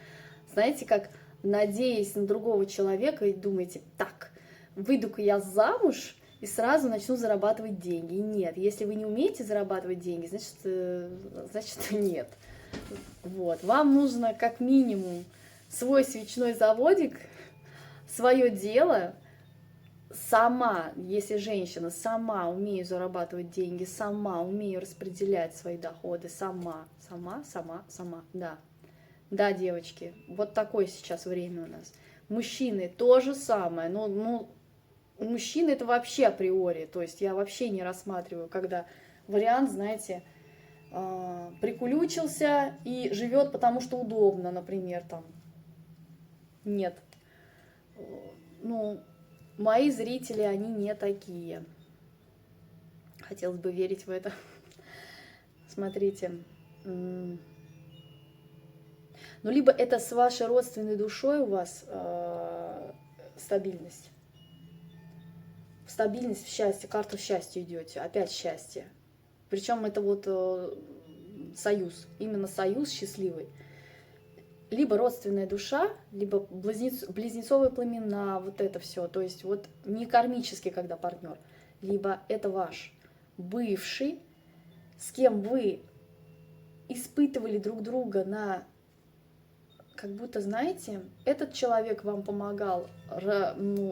знаете, как надеясь на другого человека и думаете, так, выйду-ка я замуж и сразу начну зарабатывать деньги. Нет, если вы не умеете зарабатывать деньги, значит нет. Вот. Вам нужно как минимум свой свечной заводик, свое дело. Сама, если женщина, сама умею зарабатывать деньги, сама умею распределять свои доходы, сама, да. Да, девочки, вот такое сейчас время у нас. Мужчины то же самое, ну мужчины это вообще априори, то есть я вообще не рассматриваю, когда вариант, знаете, прикулючился и живет, потому что удобно, например, там. Нет. Ну, мои зрители, они не такие. Хотелось бы верить в это. Смотрите. Ну, либо это с вашей родственной душой у вас стабильность. В стабильность, в счастье, карту счастья идете. Опять счастье. Причем это вот союз. Именно союз счастливый. Либо родственная душа, либо близнецовые племена, вот это все. То есть вот не кармический, когда партнер, либо это ваш бывший, с кем вы испытывали друг друга на, как будто, знаете, этот человек вам помогал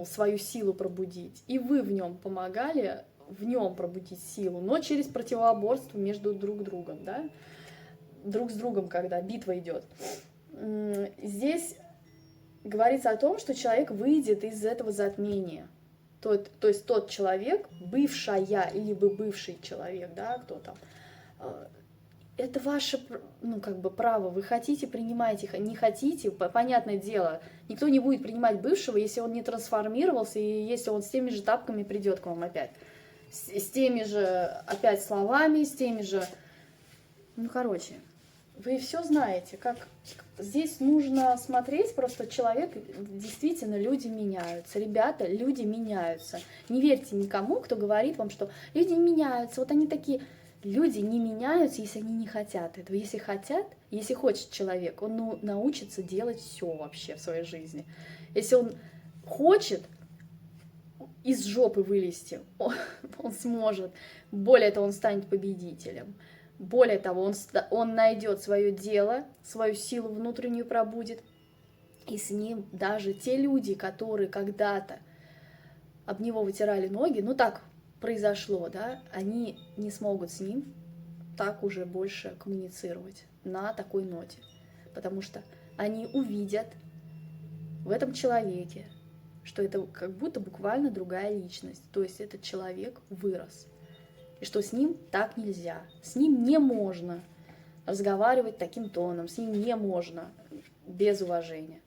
свою силу пробудить, и вы в нем помогали в нем пробудить силу, но через противоборство между друг другом, да, друг с другом, когда битва идет. Здесь говорится о том, что человек выйдет из этого затмения. То есть тот человек, бывшая, либо бывший человек, да, кто там, это ваше, ну, как бы право. Вы хотите, принимайте их, не хотите, понятное дело. Никто не будет принимать бывшего, если он не трансформировался, и если он с теми же тапками придет к вам опять. С теми же опять словами, с теми же... Ну, короче, вы все знаете, как здесь нужно смотреть, просто человек, действительно, люди меняются. Ребята, люди меняются. Не верьте никому, кто говорит вам, что люди меняются, вот они такие... Люди не меняются, если они не хотят этого. Если хотят, если хочет человек, он научится делать все вообще в своей жизни. Если он хочет из жопы вылезти, он сможет. Более того, он станет победителем. Более того, он найдет свое дело, свою силу внутреннюю пробудет. И с ним даже те люди, которые когда-то об него вытирали ноги, ну так произошло, да, они не смогут с ним так уже больше коммуницировать на такой ноте. Потому что они увидят в этом человеке, что это как будто буквально другая личность. То есть этот человек вырос. И что с ним так нельзя. С ним не можно разговаривать таким тоном, с ним не можно без уважения.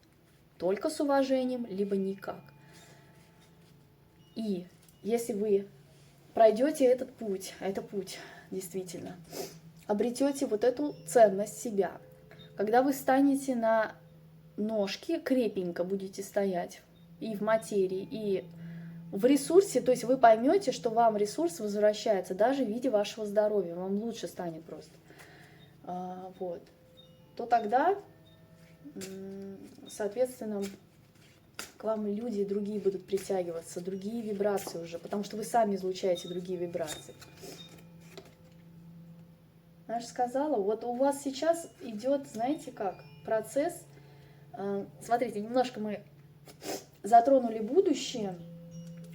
Только с уважением, либо никак. И если вы пройдете этот путь, а это путь, действительно, обретете вот эту ценность себя, когда вы станете на ножки, крепенько будете стоять и в материи, и в ресурсе, то есть вы поймете, что вам ресурс возвращается даже в виде вашего здоровья, вам лучше станет просто, вот, то тогда, соответственно, к вам люди другие будут притягиваться, другие вибрации уже, потому что вы сами излучаете другие вибрации. Я же сказала, вот у вас сейчас идет, знаете как, процесс. Смотрите, немножко мы затронули будущее,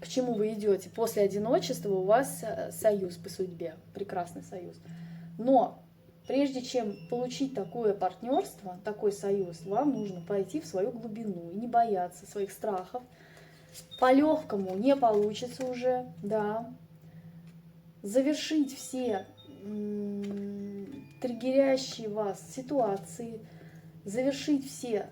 к чему вы идете. После одиночества у вас союз по судьбе, прекрасный союз. Но прежде чем получить такое партнерство, такой союз, вам нужно пойти в свою глубину и не бояться своих страхов. По-легкому не получится уже, да. Завершить все триггерящие вас ситуации, завершить все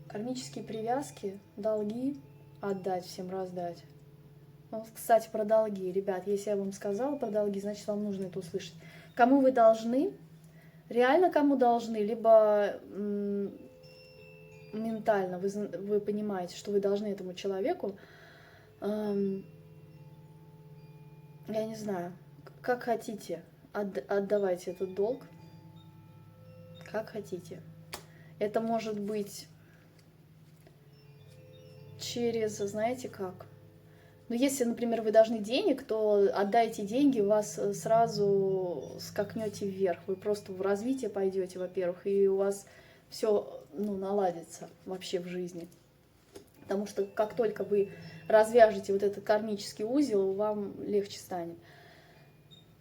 кармические привязки, долги, отдать всем, раздать. Ну, кстати, про долги. Ребят, если я вам сказала про долги, значит, вам нужно это услышать. Кому вы должны, реально кому должны, либо ментально вы понимаете, что вы должны этому человеку, я не знаю, как хотите, отдавайте этот долг, как хотите. Это может быть через, знаете как, ну, если, например, вы должны денег, то отдайте деньги, вас сразу скакнете вверх. Вы просто в развитие пойдете, во-первых, и у вас все, ну, наладится вообще в жизни. Потому что как только вы развяжете вот этот кармический узел, вам легче станет.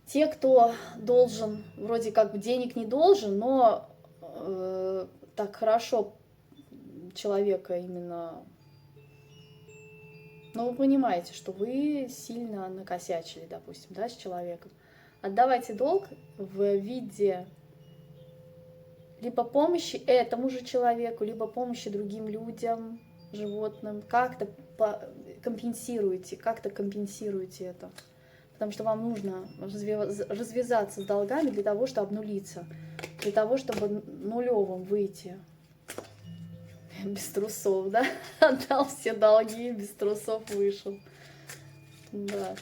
Те, кто должен, вроде как бы денег не должен, но так хорошо человека именно... Но вы понимаете, что вы сильно накосячили, допустим, да, с человеком. Отдавайте долг в виде либо помощи этому же человеку, либо помощи другим людям, животным. Как-то компенсируйте это. Потому что вам нужно развязаться с долгами для того, чтобы обнулиться, для того, чтобы нулевым выйти. Без трусов, да? Отдал все долги, без трусов вышел. Да.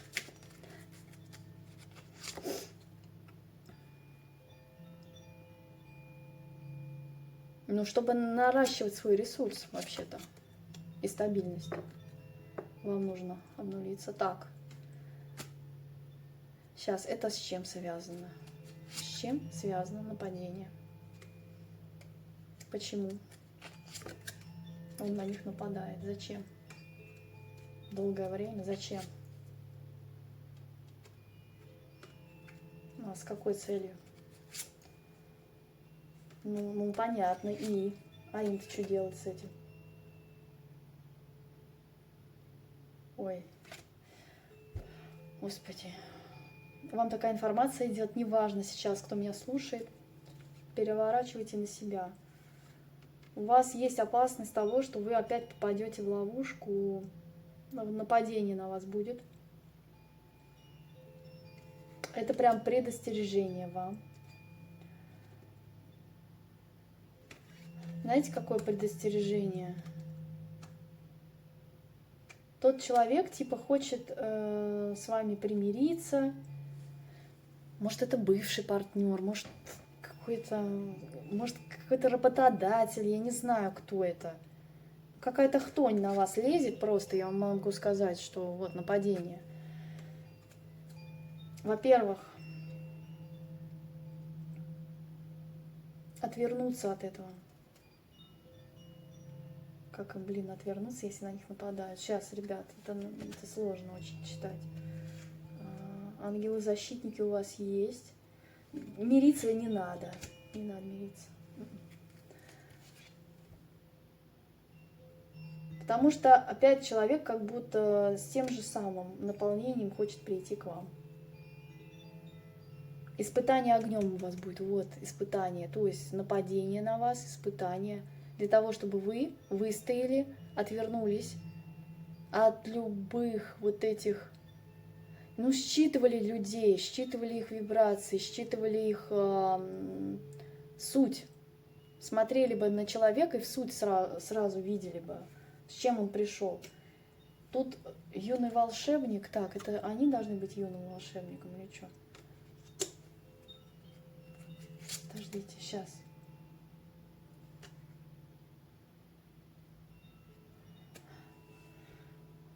Ну, чтобы наращивать свой ресурс, вообще-то, и стабильность, вам нужно обнулиться. Так. Сейчас, это с чем связано? С чем связано нападение? Почему он на них нападает? Зачем? Долгое время? Зачем? А с какой целью? Ну понятно. И? А им-то что делать с этим? Ой. Господи. вам такая информация идет, неважно сейчас, кто меня слушает, переворачивайте на себя. У вас есть опасность того, что вы опять попадете в ловушку, нападение на вас будет. Это прям предостережение вам. Знаете, какое предостережение? Тот человек типа хочет с вами примириться. Может, это бывший партнер, может, какой-то работодатель, я не знаю, кто это. Какая-то хтонь на вас лезет просто, я вам могу сказать, что вот нападение. Во-первых, отвернуться от этого. Как, отвернуться, если на них нападают? Сейчас, ребят, это сложно очень читать. Ангелы-защитники у вас есть. Мириться не надо. Не надо мириться. Потому что опять человек как будто с тем же самым наполнением хочет прийти к вам. Испытание огнем у вас будет. Вот, испытание. То есть нападение на вас, испытание. Для того, чтобы вы выстояли, отвернулись от любых вот этих... считывали людей, считывали их вибрации, считывали их суть. Смотрели бы на человека и в суть сразу видели бы, с чем он пришел. Тут юный волшебник, так, это они должны быть юным волшебником или что? Подождите, сейчас.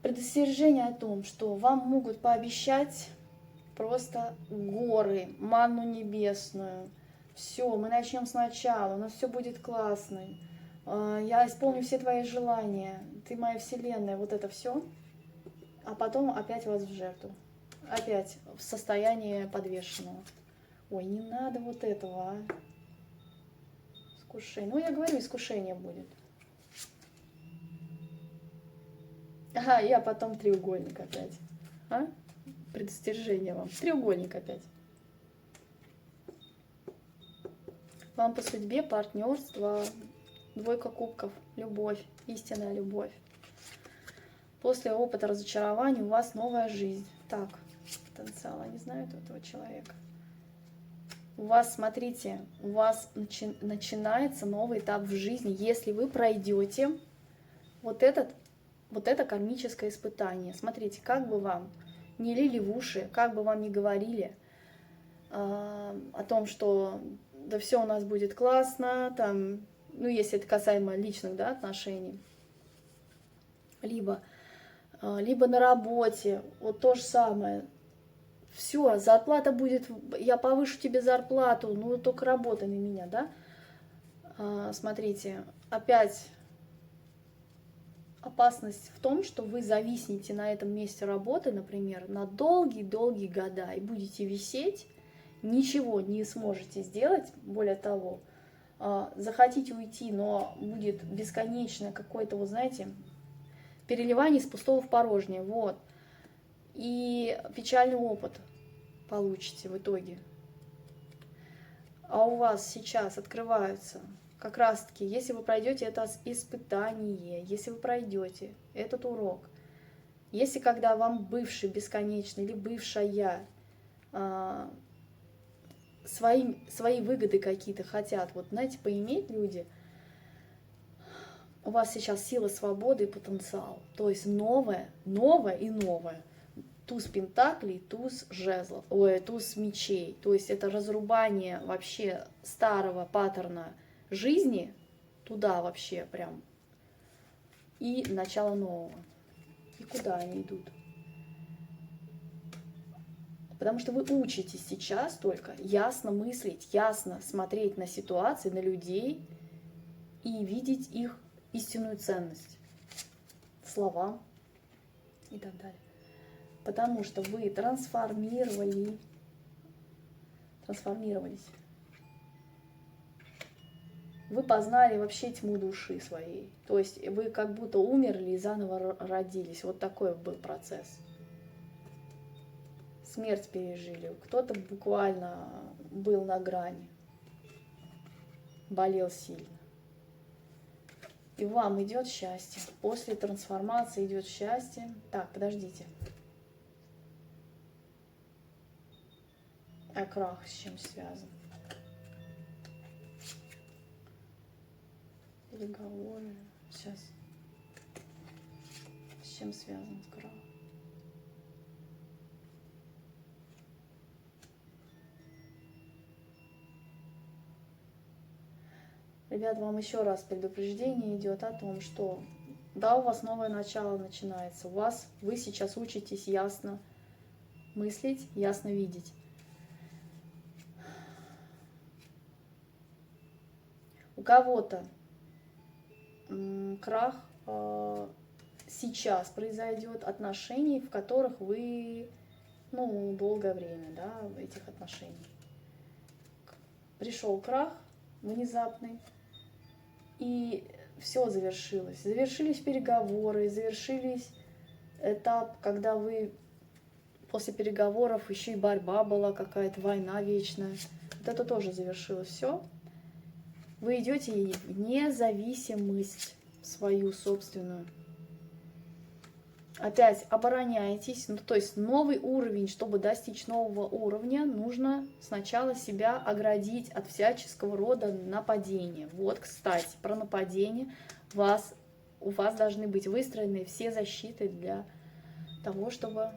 Предостережение о том, что вам могут пообещать просто горы, манну небесную. Все, мы начнем сначала, у нас все будет классно. Я исполню все твои желания, ты моя вселенная, вот это все. А потом опять вас в жертву. Опять в состоянии подвешенного. Ой, не надо вот этого, а. Искушение. Я говорю, искушение будет. Ага, я потом треугольник опять. А? Предостережение вам. Треугольник опять. Вам по судьбе партнерство, двойка кубков, любовь, истинная любовь. После опыта разочарования у вас новая жизнь. Так, потенциал, не знаю этого человека. У вас, смотрите, у вас начинается новый этап в жизни, если вы пройдете вот это кармическое испытание. Смотрите, как бы вам не лили в уши, как бы вам не говорили о том, что да все у нас будет классно, там, если это касаемо личных, да, отношений, либо на работе, вот то же самое. Все, зарплата будет, я повышу тебе зарплату, только работай на меня, да? Смотрите, опять опасность в том, что вы зависнете на этом месте работы, например, на долгие-долгие года и будете висеть, ничего не сможете сделать, более того, захотите уйти, но будет бесконечное какое-то, вот знаете, переливание из пустого в порожнее, вот. И печальный опыт получите в итоге. А у вас сейчас открываются как раз-таки, если вы пройдете это испытание, если вы пройдете этот урок, если когда вам бывший бесконечный или бывшая свои выгоды какие-то хотят, вот знаете, поиметь люди, у вас сейчас сила свободы и потенциал, то есть новое и новое. Туз пентаклей, туз жезлов, туз мечей. То есть это разрубание вообще старого паттерна жизни, туда вообще прям, и начало нового. И куда они идут? Потому что вы учитесь сейчас только ясно мыслить, ясно смотреть на ситуации, на людей и видеть их истинную ценность, слова и так далее. Потому что вы трансформировались. Вы познали вообще тьму души своей. То есть вы как будто умерли и заново родились. Вот такой был процесс. смерть пережили, кто-то буквально был на грани, болел сильно. И вам идет счастье. После трансформации идет счастье. Так, подождите. А крах с чем связан? Переговоры. Сейчас. С чем связан крах? Ребят, вам еще раз предупреждение идет о том, что да, у вас новое начало начинается. Вы сейчас учитесь ясно мыслить, ясно видеть. У кого-то крах сейчас произойдет отношений, в которых вы, долгое время, да, в этих отношениях. Пришел крах внезапный, и все завершилось. Завершились переговоры, завершились этап, когда вы после переговоров еще и борьба была какая-то, война вечная. Вот это тоже завершилось все. Вы идете в независимость свою собственную. Опять обороняетесь, то есть новый уровень, чтобы достичь нового уровня, нужно сначала себя оградить от всяческого рода нападения. Вот, кстати, про нападение у вас должны быть выстроены все защиты для того, чтобы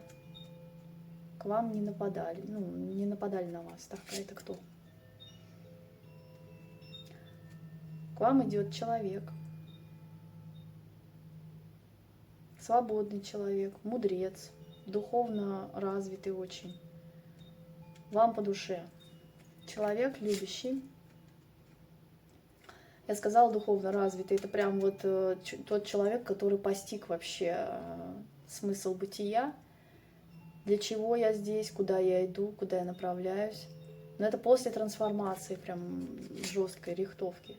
к вам не нападали, не нападали на вас. Так, это кто? К вам идет человек, свободный человек, мудрец, духовно развитый очень, вам по душе. Человек любящий. Я сказала духовно развитый, это прям вот тот человек, который постиг вообще смысл бытия, для чего я здесь, куда я иду, куда я направляюсь. Но это после трансформации, прям жесткой рихтовки.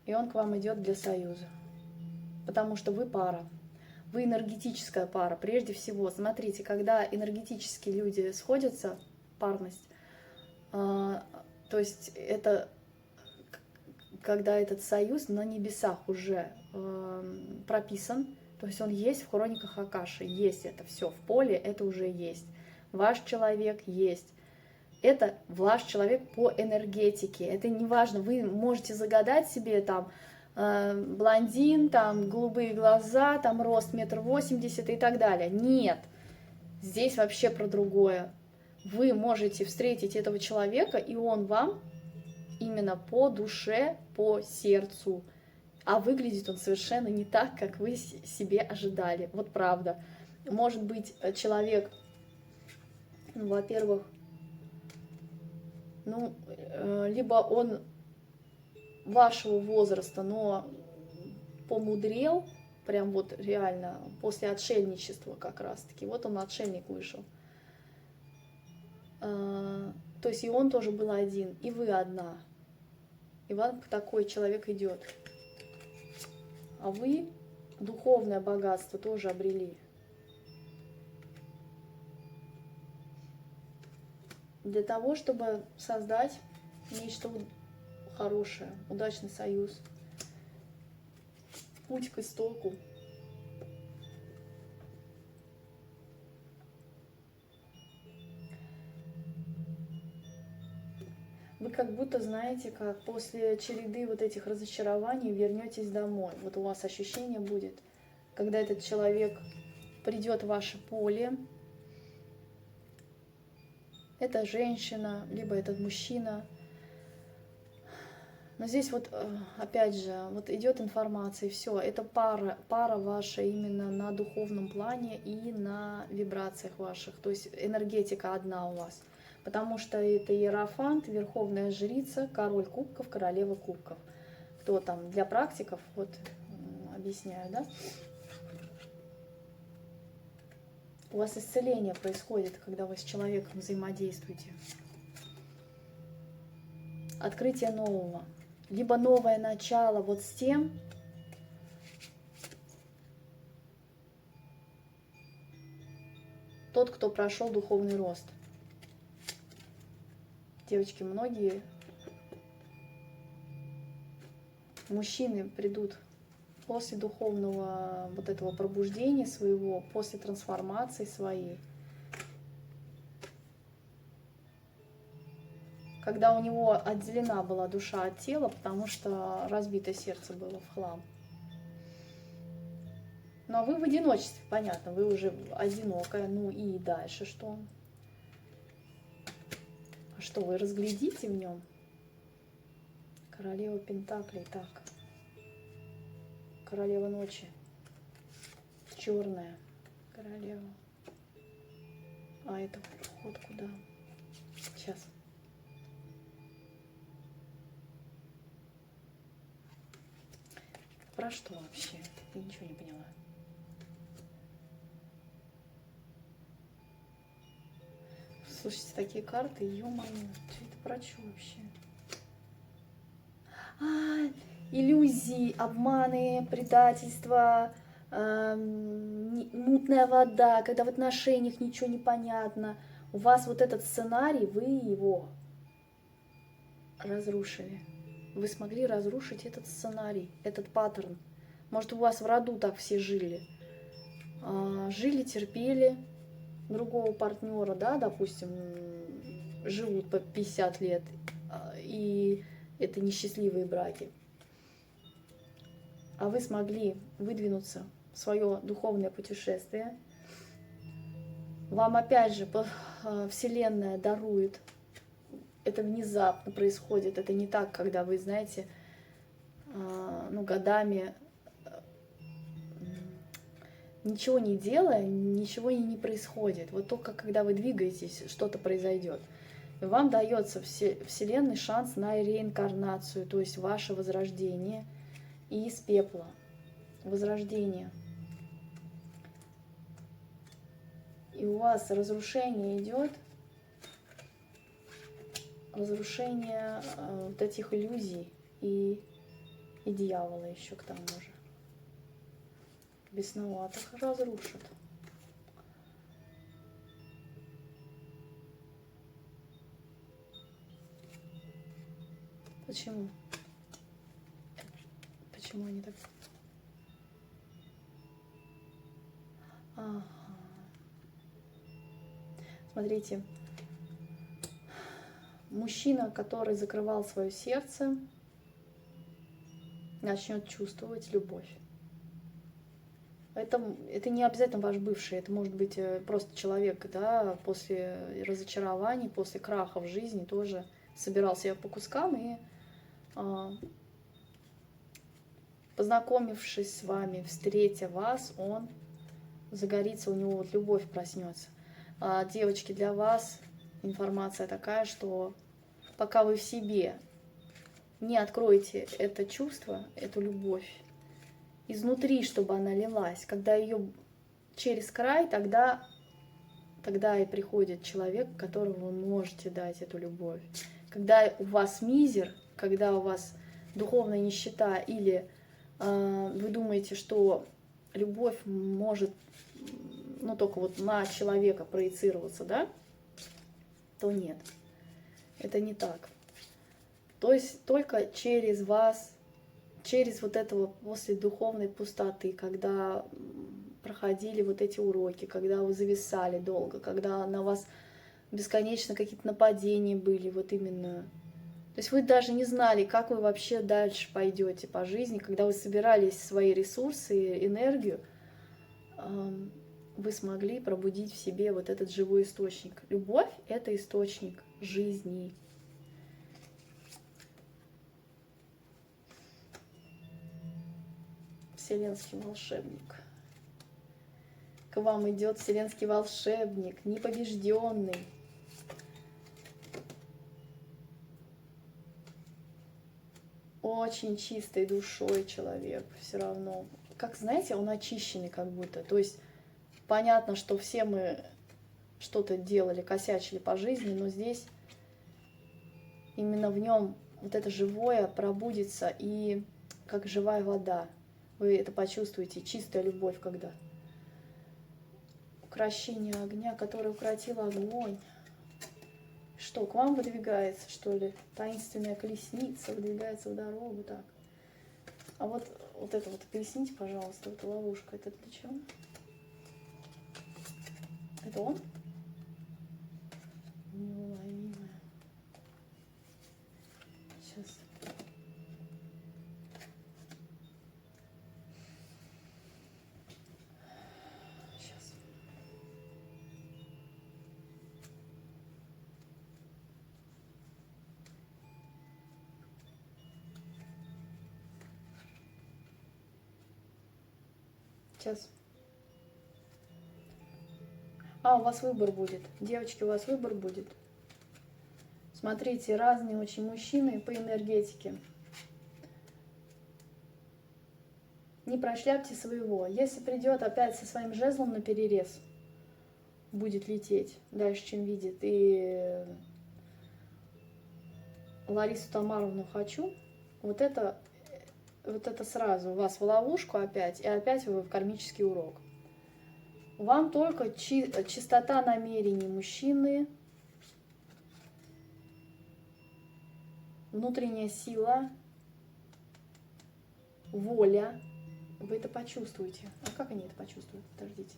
И он к вам идет для союза. Потому что вы пара. Вы энергетическая пара. Прежде всего, смотрите, когда энергетические люди сходятся, парность, то есть это когда этот союз на небесах уже прописан, то есть он есть в хрониках Акаши, есть это все, в поле это уже есть. Ваш человек есть. Это ваш человек по энергетике. Это не важно, вы можете загадать себе там блондин, там голубые глаза, там рост 1,80 м и так далее. Нет, здесь вообще про другое. Вы можете встретить этого человека, и он вам именно по душе, по сердцу. А выглядит он совершенно не так, как вы себе ожидали. Вот правда. Может быть, человек, во-первых, либо он вашего возраста, но помудрел, прям вот реально, после отшельничества как раз-таки. Вот он отшельник вышел. То есть и он тоже был один, и вы одна. И вам такой человек идет. А вы духовное богатство тоже обрели. Для того, чтобы создать нечто хорошее, удачный союз, путь к истоку. Вы как будто знаете, как после череды вот этих разочарований вернетесь домой. Вот у вас ощущение будет, когда этот человек придет в ваше поле. Это женщина, либо этот мужчина. Но здесь вот, опять же, вот идет информация, и все. Это пара ваша именно на духовном плане и на вибрациях ваших. То есть энергетика одна у вас. Потому что это иерофант, верховная жрица, король кубков, королева кубков. Кто там для практиков, вот объясняю, да? У вас исцеление происходит, когда вы с человеком взаимодействуете. Открытие нового. Либо новое начало вот с тем, тот, кто прошел духовный рост. Девочки, многие мужчины придут после духовного вот этого пробуждения своего, после трансформации своей, когда у него отделена была душа от тела, потому что разбито сердце было в хлам. Ну а вы в одиночестве, понятно, вы уже одинокая, ну и дальше что? А что, вы разглядите в нем? Королева Пентаклей, так. Королева ночи. Черная королева. А это вход куда? Сейчас. Про что вообще? Я ничего не поняла. Слушайте, такие карты, ё-моё, что это про что вообще? Иллюзии, обманы, предательство, мутная вода, когда в отношениях ничего не понятно. У вас вот этот сценарий, вы его разрушили. Вы смогли разрушить этот сценарий, этот паттерн. Может, у вас в роду так все жили. Жили, терпели другого партнера, да, допустим, живут по 50 лет, и это несчастливые браки. А вы смогли выдвинуться в свое духовное путешествие. Вам опять же Вселенная дарует. Это внезапно происходит. Это не так, когда вы, знаете, ну, годами ничего не делая, ничего и не происходит. Вот только когда вы двигаетесь, что-то произойдет. И вам дается Вселенной шанс на реинкарнацию, то есть ваше возрождение из пепла. Возрождение. И у вас разрушение идет, разрушение вот этих иллюзий и дьявола еще к тому же. Бесноватых разрушат. Почему? Почему они так? Ага. Смотрите, мужчина, который закрывал свое сердце, начнет чувствовать любовь. Это не обязательно ваш бывший, это может быть просто человек, да, после разочарований, после краха в жизни тоже собирал себя по кускам и, познакомившись с вами, встретя вас, он загорится, у него вот любовь проснется. Девочки, для вас информация такая, что пока вы в себе не откроете это чувство, эту любовь, изнутри, чтобы она лилась, когда ее через край, тогда и приходит человек, которому вы можете дать эту любовь. Когда у вас мизер, когда у вас духовная нищета, или вы думаете, что любовь может, ну, только вот на человека проецироваться, да, то нет, это не так. То есть только через вас, через вот этого после духовной пустоты, когда проходили вот эти уроки, когда вы зависали долго, когда на вас бесконечно какие-то нападения были, вот именно. То есть вы даже не знали, как вы вообще дальше пойдете по жизни, когда вы собирались свои ресурсы, энергию, вы смогли пробудить в себе вот этот живой источник. Любовь — это источник жизни. Вселенский волшебник. К вам идет вселенский волшебник, непобежденный. Очень чистой душой человек все равно. Как, знаете, он очищенный как будто. То есть понятно, что все мы что-то делали, косячили по жизни, но здесь именно в нем вот это живое пробудится, и как живая вода. Вы это почувствуете, чистая любовь, когда. укрощение огня, который укротил огонь. Что, к вам выдвигается, что ли? Таинственная колесница выдвигается в дорогу, так. А вот это вот поясните, пожалуйста, эта ловушка, это для чего? Это он? Неуловимая. Сейчас. Сейчас. Сейчас. А, у вас выбор будет. Девочки, у вас выбор будет. Смотрите, разные очень мужчины по энергетике. Не прошляпьте своего. Если придет опять со своим жезлом на перерез, будет лететь дальше, чем видит, и Ларису Тамаровну хочу, вот это сразу у вас в ловушку опять, и опять вы в кармический урок. Вам только чистота намерений мужчины, внутренняя сила, воля. Вы это почувствуете. А как они это почувствуют? Подождите.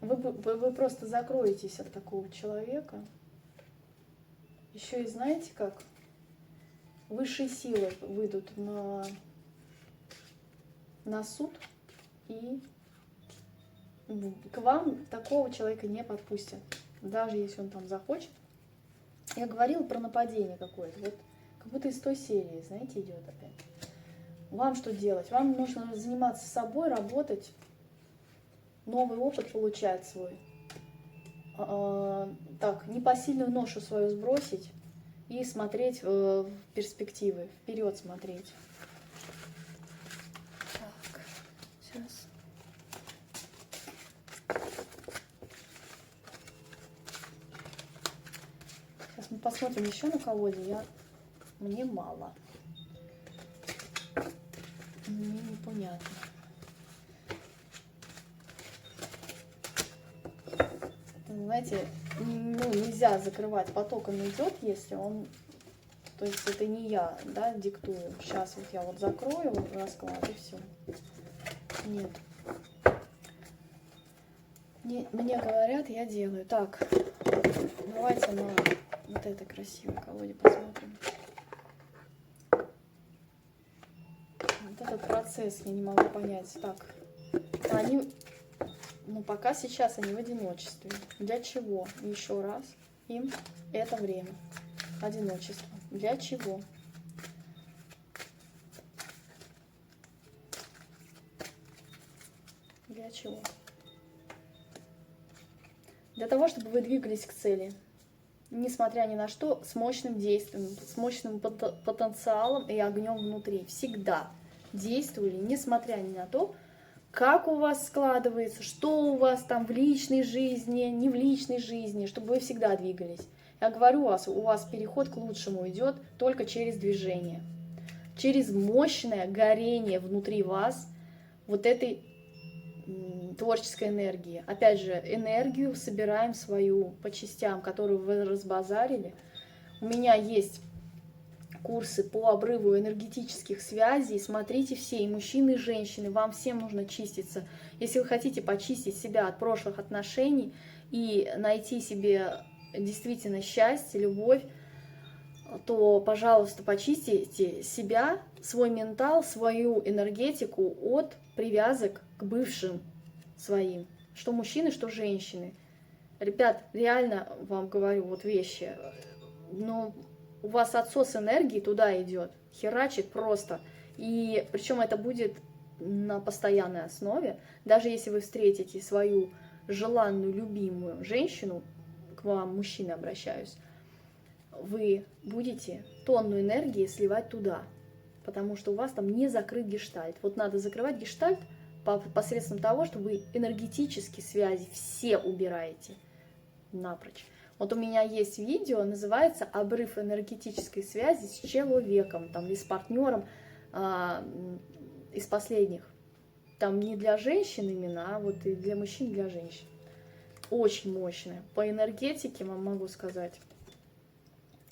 Вы просто закроетесь от такого человека. Еще и знаете как? Высшие силы выйдут на суд, и к вам такого человека не подпустят, даже если он там захочет. Я говорила про нападение какое-то, вот как будто из той серии, знаете, идет опять. Вам что делать? Вам нужно заниматься собой, работать, новый опыт получать свой. Так, непосильную ношу свою сбросить и смотреть в перспективы, вперед смотреть. Так, сейчас. Сейчас мы посмотрим еще на колоде. Мне мало. Мне непонятно. Знаете, нельзя закрывать, потоком идет, если он, то есть это не я, да, диктую. Сейчас вот я вот закрою расклад и все. Нет. Мне говорят, я делаю. Так, давайте на вот этой красивой колоде посмотрим. Вот этот процесс я не могу понять. Так, они... Ну, пока сейчас они в одиночестве. Для чего? Еще раз. Им это время. Одиночество. Для чего? Для чего? Для того, чтобы вы двигались к цели. Несмотря ни на что, с мощным действием, с мощным потенциалом и огнем внутри. Всегда действовали, несмотря ни на то, как у вас складывается, что у вас там в личной жизни, не в личной жизни, чтобы вы всегда двигались. Я говорю, у вас переход к лучшему идет только через движение, через мощное горение внутри вас вот этой творческой энергии. Опять же, энергию собираем свою по частям, которую вы разбазарили. У меня есть курсы по обрыву энергетических связей. Смотрите все, и мужчины, и женщины, вам всем нужно чиститься. Если вы хотите почистить себя от прошлых отношений и найти себе действительно счастье, любовь, то, пожалуйста, почистите себя, свой ментал, свою энергетику от привязок к бывшим своим. Что мужчины, что женщины. Ребят, реально вам говорю вот вещи, но у вас отсос энергии туда идет, херачит просто. И причем это будет на постоянной основе. Даже если вы встретите свою желанную, любимую женщину, к вам, мужчины, обращаюсь, вы будете тонну энергии сливать туда, потому что у вас там не закрыт гештальт. Вот надо закрывать гештальт посредством того, что вы энергетические связи все убираете напрочь. Вот у меня есть видео, называется «Обрыв энергетической связи с человеком», там, или с партнером из последних. там не для женщин именно, а вот и для мужчин, для женщин. Очень мощная. По энергетике вам могу сказать.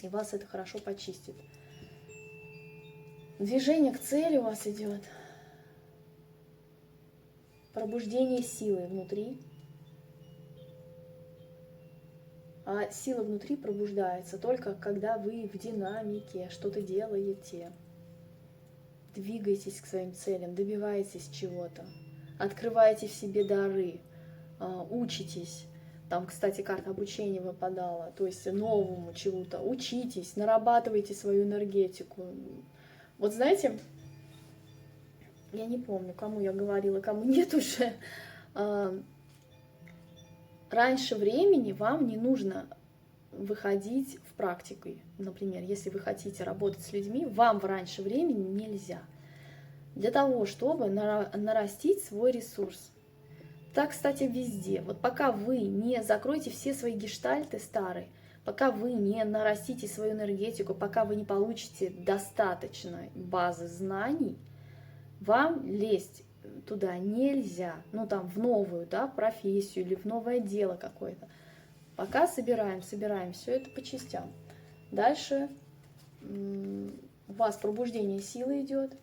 И вас это хорошо почистит. Движение к цели у вас идет. Пробуждение силы внутри. А сила внутри пробуждается только когда вы в динамике, что-то делаете. Двигаетесь к своим целям, добиваетесь чего-то. Открываете в себе дары, учитесь. Там, кстати, карта обучения выпадала. То есть новому чему-то. Учитесь, нарабатывайте свою энергетику. Вот знаете, я не помню, кому я говорила, кому нет уже. Раньше времени вам не нужно выходить в практику. Например, если вы хотите работать с людьми, вам раньше времени нельзя. Для того, чтобы нарастить свой ресурс. Так, кстати, везде. Вот пока вы не закроете все свои гештальты старые, пока вы не нарастите свою энергетику, пока вы не получите достаточно базы знаний, вам лезть туда нельзя. Ну, там, в новую, да, профессию или в новое дело какое-то. Пока собираем все это по частям. Дальше у вас пробуждение силы идет,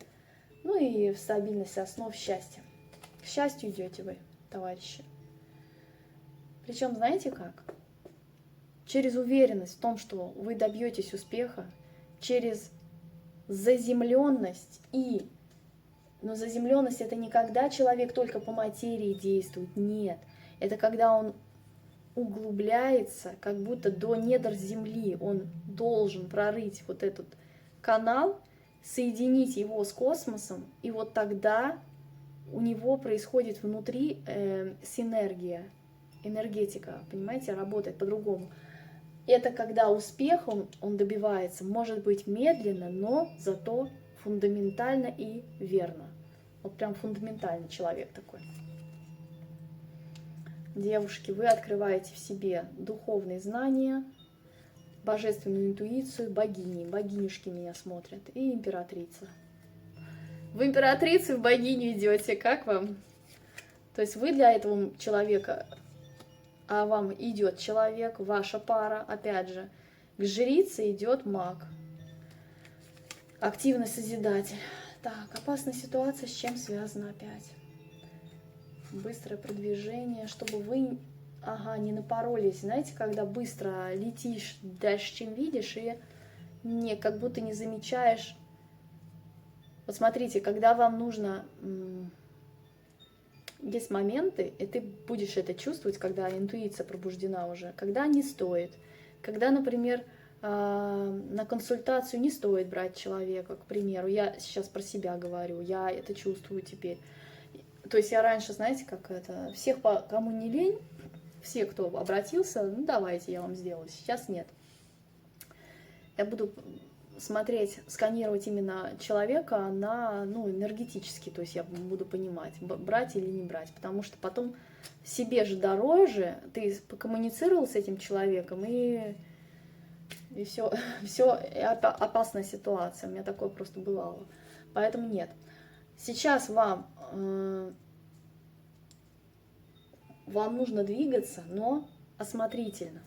ну и в стабильность основ счастья. К счастью идете вы, товарищи. Причем, знаете как? Через уверенность в том, что вы добьетесь успеха, через заземленность и... Но заземленность — это не когда человек только по материи действует, нет. Это когда он углубляется, как будто до недр земли. Он должен прорыть вот этот канал, соединить его с космосом, и вот тогда у него происходит внутри синергия, энергетика, понимаете, работает по-другому. Это когда успех он добивается, может быть медленно, но зато фундаментально и верно. Вот прям фундаментальный человек такой. Девушки, вы открываете в себе духовные знания, божественную интуицию, богини. Богинюшки меня смотрят. И императрица. В императрицу, в богиню идете. Как вам? То есть вы для этого человека, а вам идет человек, ваша пара, опять же. К жрице идет маг. Активный созидатель. Так, опасная ситуация, с чем связана опять? Быстрое продвижение, чтобы вы, не напоролись. Знаете, когда быстро летишь дальше, чем видишь, и как будто не замечаешь. Вот смотрите, когда вам нужно... Есть моменты, и ты будешь это чувствовать, когда интуиция пробуждена уже, когда не стоит. Когда, например, на консультацию не стоит брать человека, к примеру. Я сейчас про себя говорю, я это чувствую теперь. То есть я раньше, знаете, как это, всех, кому не лень, все, кто обратился, ну давайте, я вам сделаю. Сейчас нет. Я буду смотреть, сканировать именно человека на, энергетически, то есть я буду понимать, брать или не брать, потому что потом себе же дороже, ты покоммуницировал с этим человеком, и все опасная ситуация, у меня такое просто бывало, поэтому нет. Сейчас вам нужно двигаться, но осмотрительно.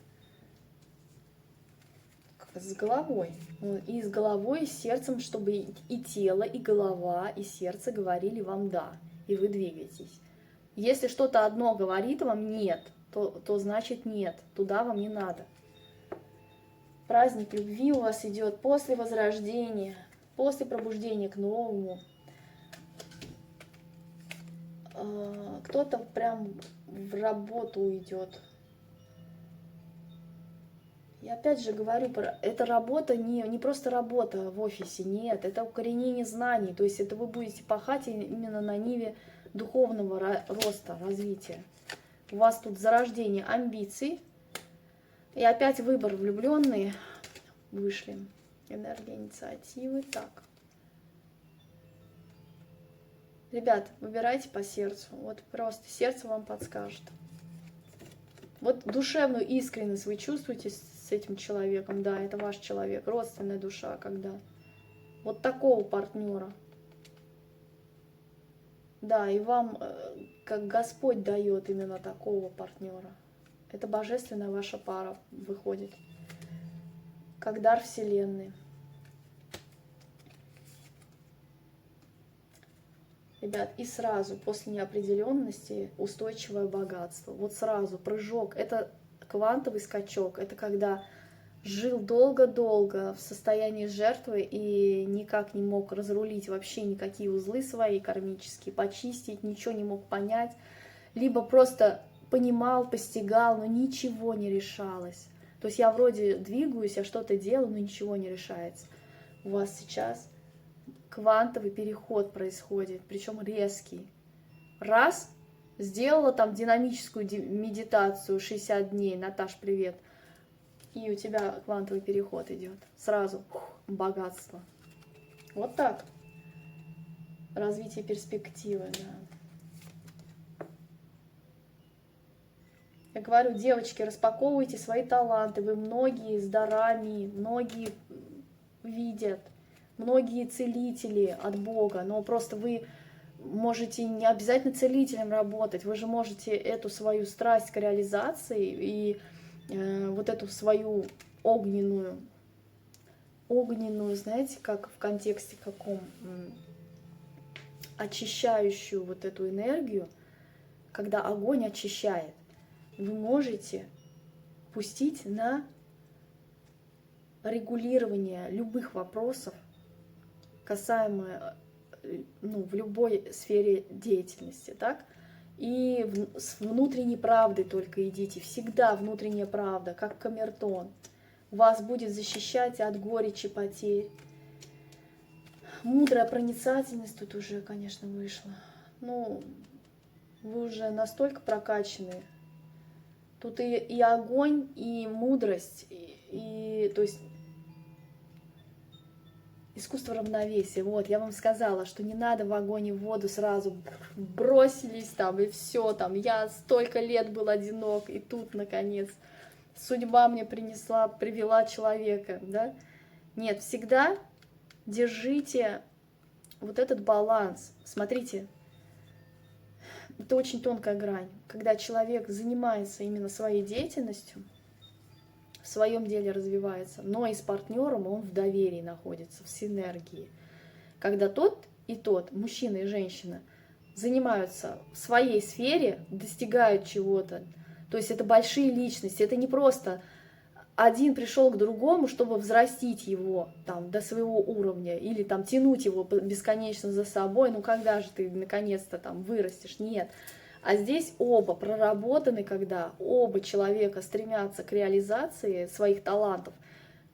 С головой. И с головой, и с сердцем, чтобы и тело, и голова, и сердце говорили вам «да», и вы двигаетесь. Если что-то одно говорит вам «нет», то значит «нет», туда вам не надо. Праздник любви у вас идет после возрождения, после пробуждения к новому. Кто-то прям в работу уйдет. Я опять же говорю, это работа не просто работа в офисе, нет, это укоренение знаний, то есть это вы будете пахать именно на ниве духовного роста, развития. У вас тут зарождение амбиций, и опять выбор влюбленные вышли, энергия инициативы, так. Ребят, выбирайте по сердцу, вот просто сердце вам подскажет. Вот душевную искренность вы чувствуете с этим человеком, да, это ваш человек, родственная душа, когда вот такого партнера. Да, и вам, как Господь дает именно такого партнера. Это божественная ваша пара выходит, как дар Вселенной. Ребят, и сразу после неопределенности устойчивое богатство. Вот сразу прыжок. Это квантовый скачок. Это когда жил долго-долго в состоянии жертвы и никак не мог разрулить вообще никакие узлы свои кармические, почистить, ничего не мог понять. Либо просто понимал, постигал, но ничего не решалось. То есть я вроде двигаюсь, я что-то делаю, но ничего не решается. У вас сейчас квантовый переход происходит, причем резкий. Раз, сделала там динамическую медитацию 60 дней, Наташ, привет, и у тебя квантовый переход идет. Сразу богатство. Вот так. Развитие перспективы, да. Я говорю, девочки, распаковывайте свои таланты. Вы многие с дарами, многие видят. Многие целители от Бога, но просто вы можете не обязательно целителем работать, вы же можете эту свою страсть к реализации и вот эту свою огненную, знаете, как в контексте каком, очищающую вот эту энергию, когда огонь очищает, вы можете пустить на регулирование любых вопросов, касаемо, в любой сфере деятельности, так? И с внутренней правдой только идите, всегда внутренняя правда, как камертон, вас будет защищать от горечи, потерь. Мудрая проницательность тут уже, конечно, вышла. Ну, вы уже настолько прокачаны. Тут и огонь, и мудрость, то есть искусство равновесия. Вот, я вам сказала, что не надо в огонь и в воду сразу бросились там, и все там. Я столько лет был одинок, и тут, наконец, судьба мне привела человека, да? Нет, всегда держите вот этот баланс. Смотрите, это очень тонкая грань. Когда человек занимается именно своей деятельностью, в своем деле развивается, но и с партнером он в доверии находится, в синергии. Когда тот и тот, мужчина и женщина, занимаются в своей сфере, достигают чего-то, то есть это большие личности, это не просто один пришел к другому, чтобы взрастить его там, до своего уровня, или там тянуть его бесконечно за собой, ну когда же ты наконец-то там вырастешь, нет. А здесь оба проработаны, когда оба человека стремятся к реализации своих талантов,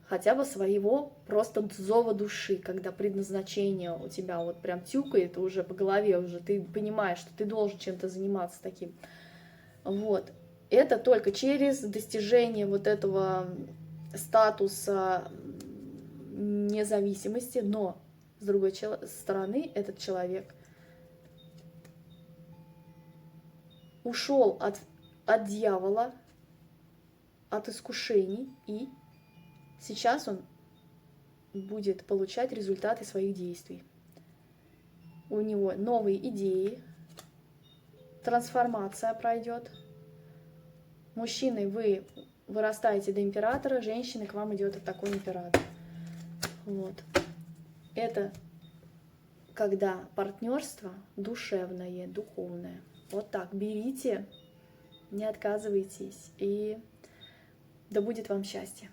хотя бы своего просто зова души, когда предназначение у тебя вот прям тюкает уже по голове, уже ты понимаешь, что ты должен чем-то заниматься таким. Вот. Это только через достижение вот этого статуса независимости, но с другой стороны этот человек ушел от дьявола, от искушений, и сейчас он будет получать результаты своих действий. У него новые идеи, трансформация пройдет. Мужчины, вы вырастаете до императора, женщины, к вам идет такой император. Вот. Это когда партнерство душевное, духовное. Вот так, берите, не отказывайтесь, и да будет вам счастье.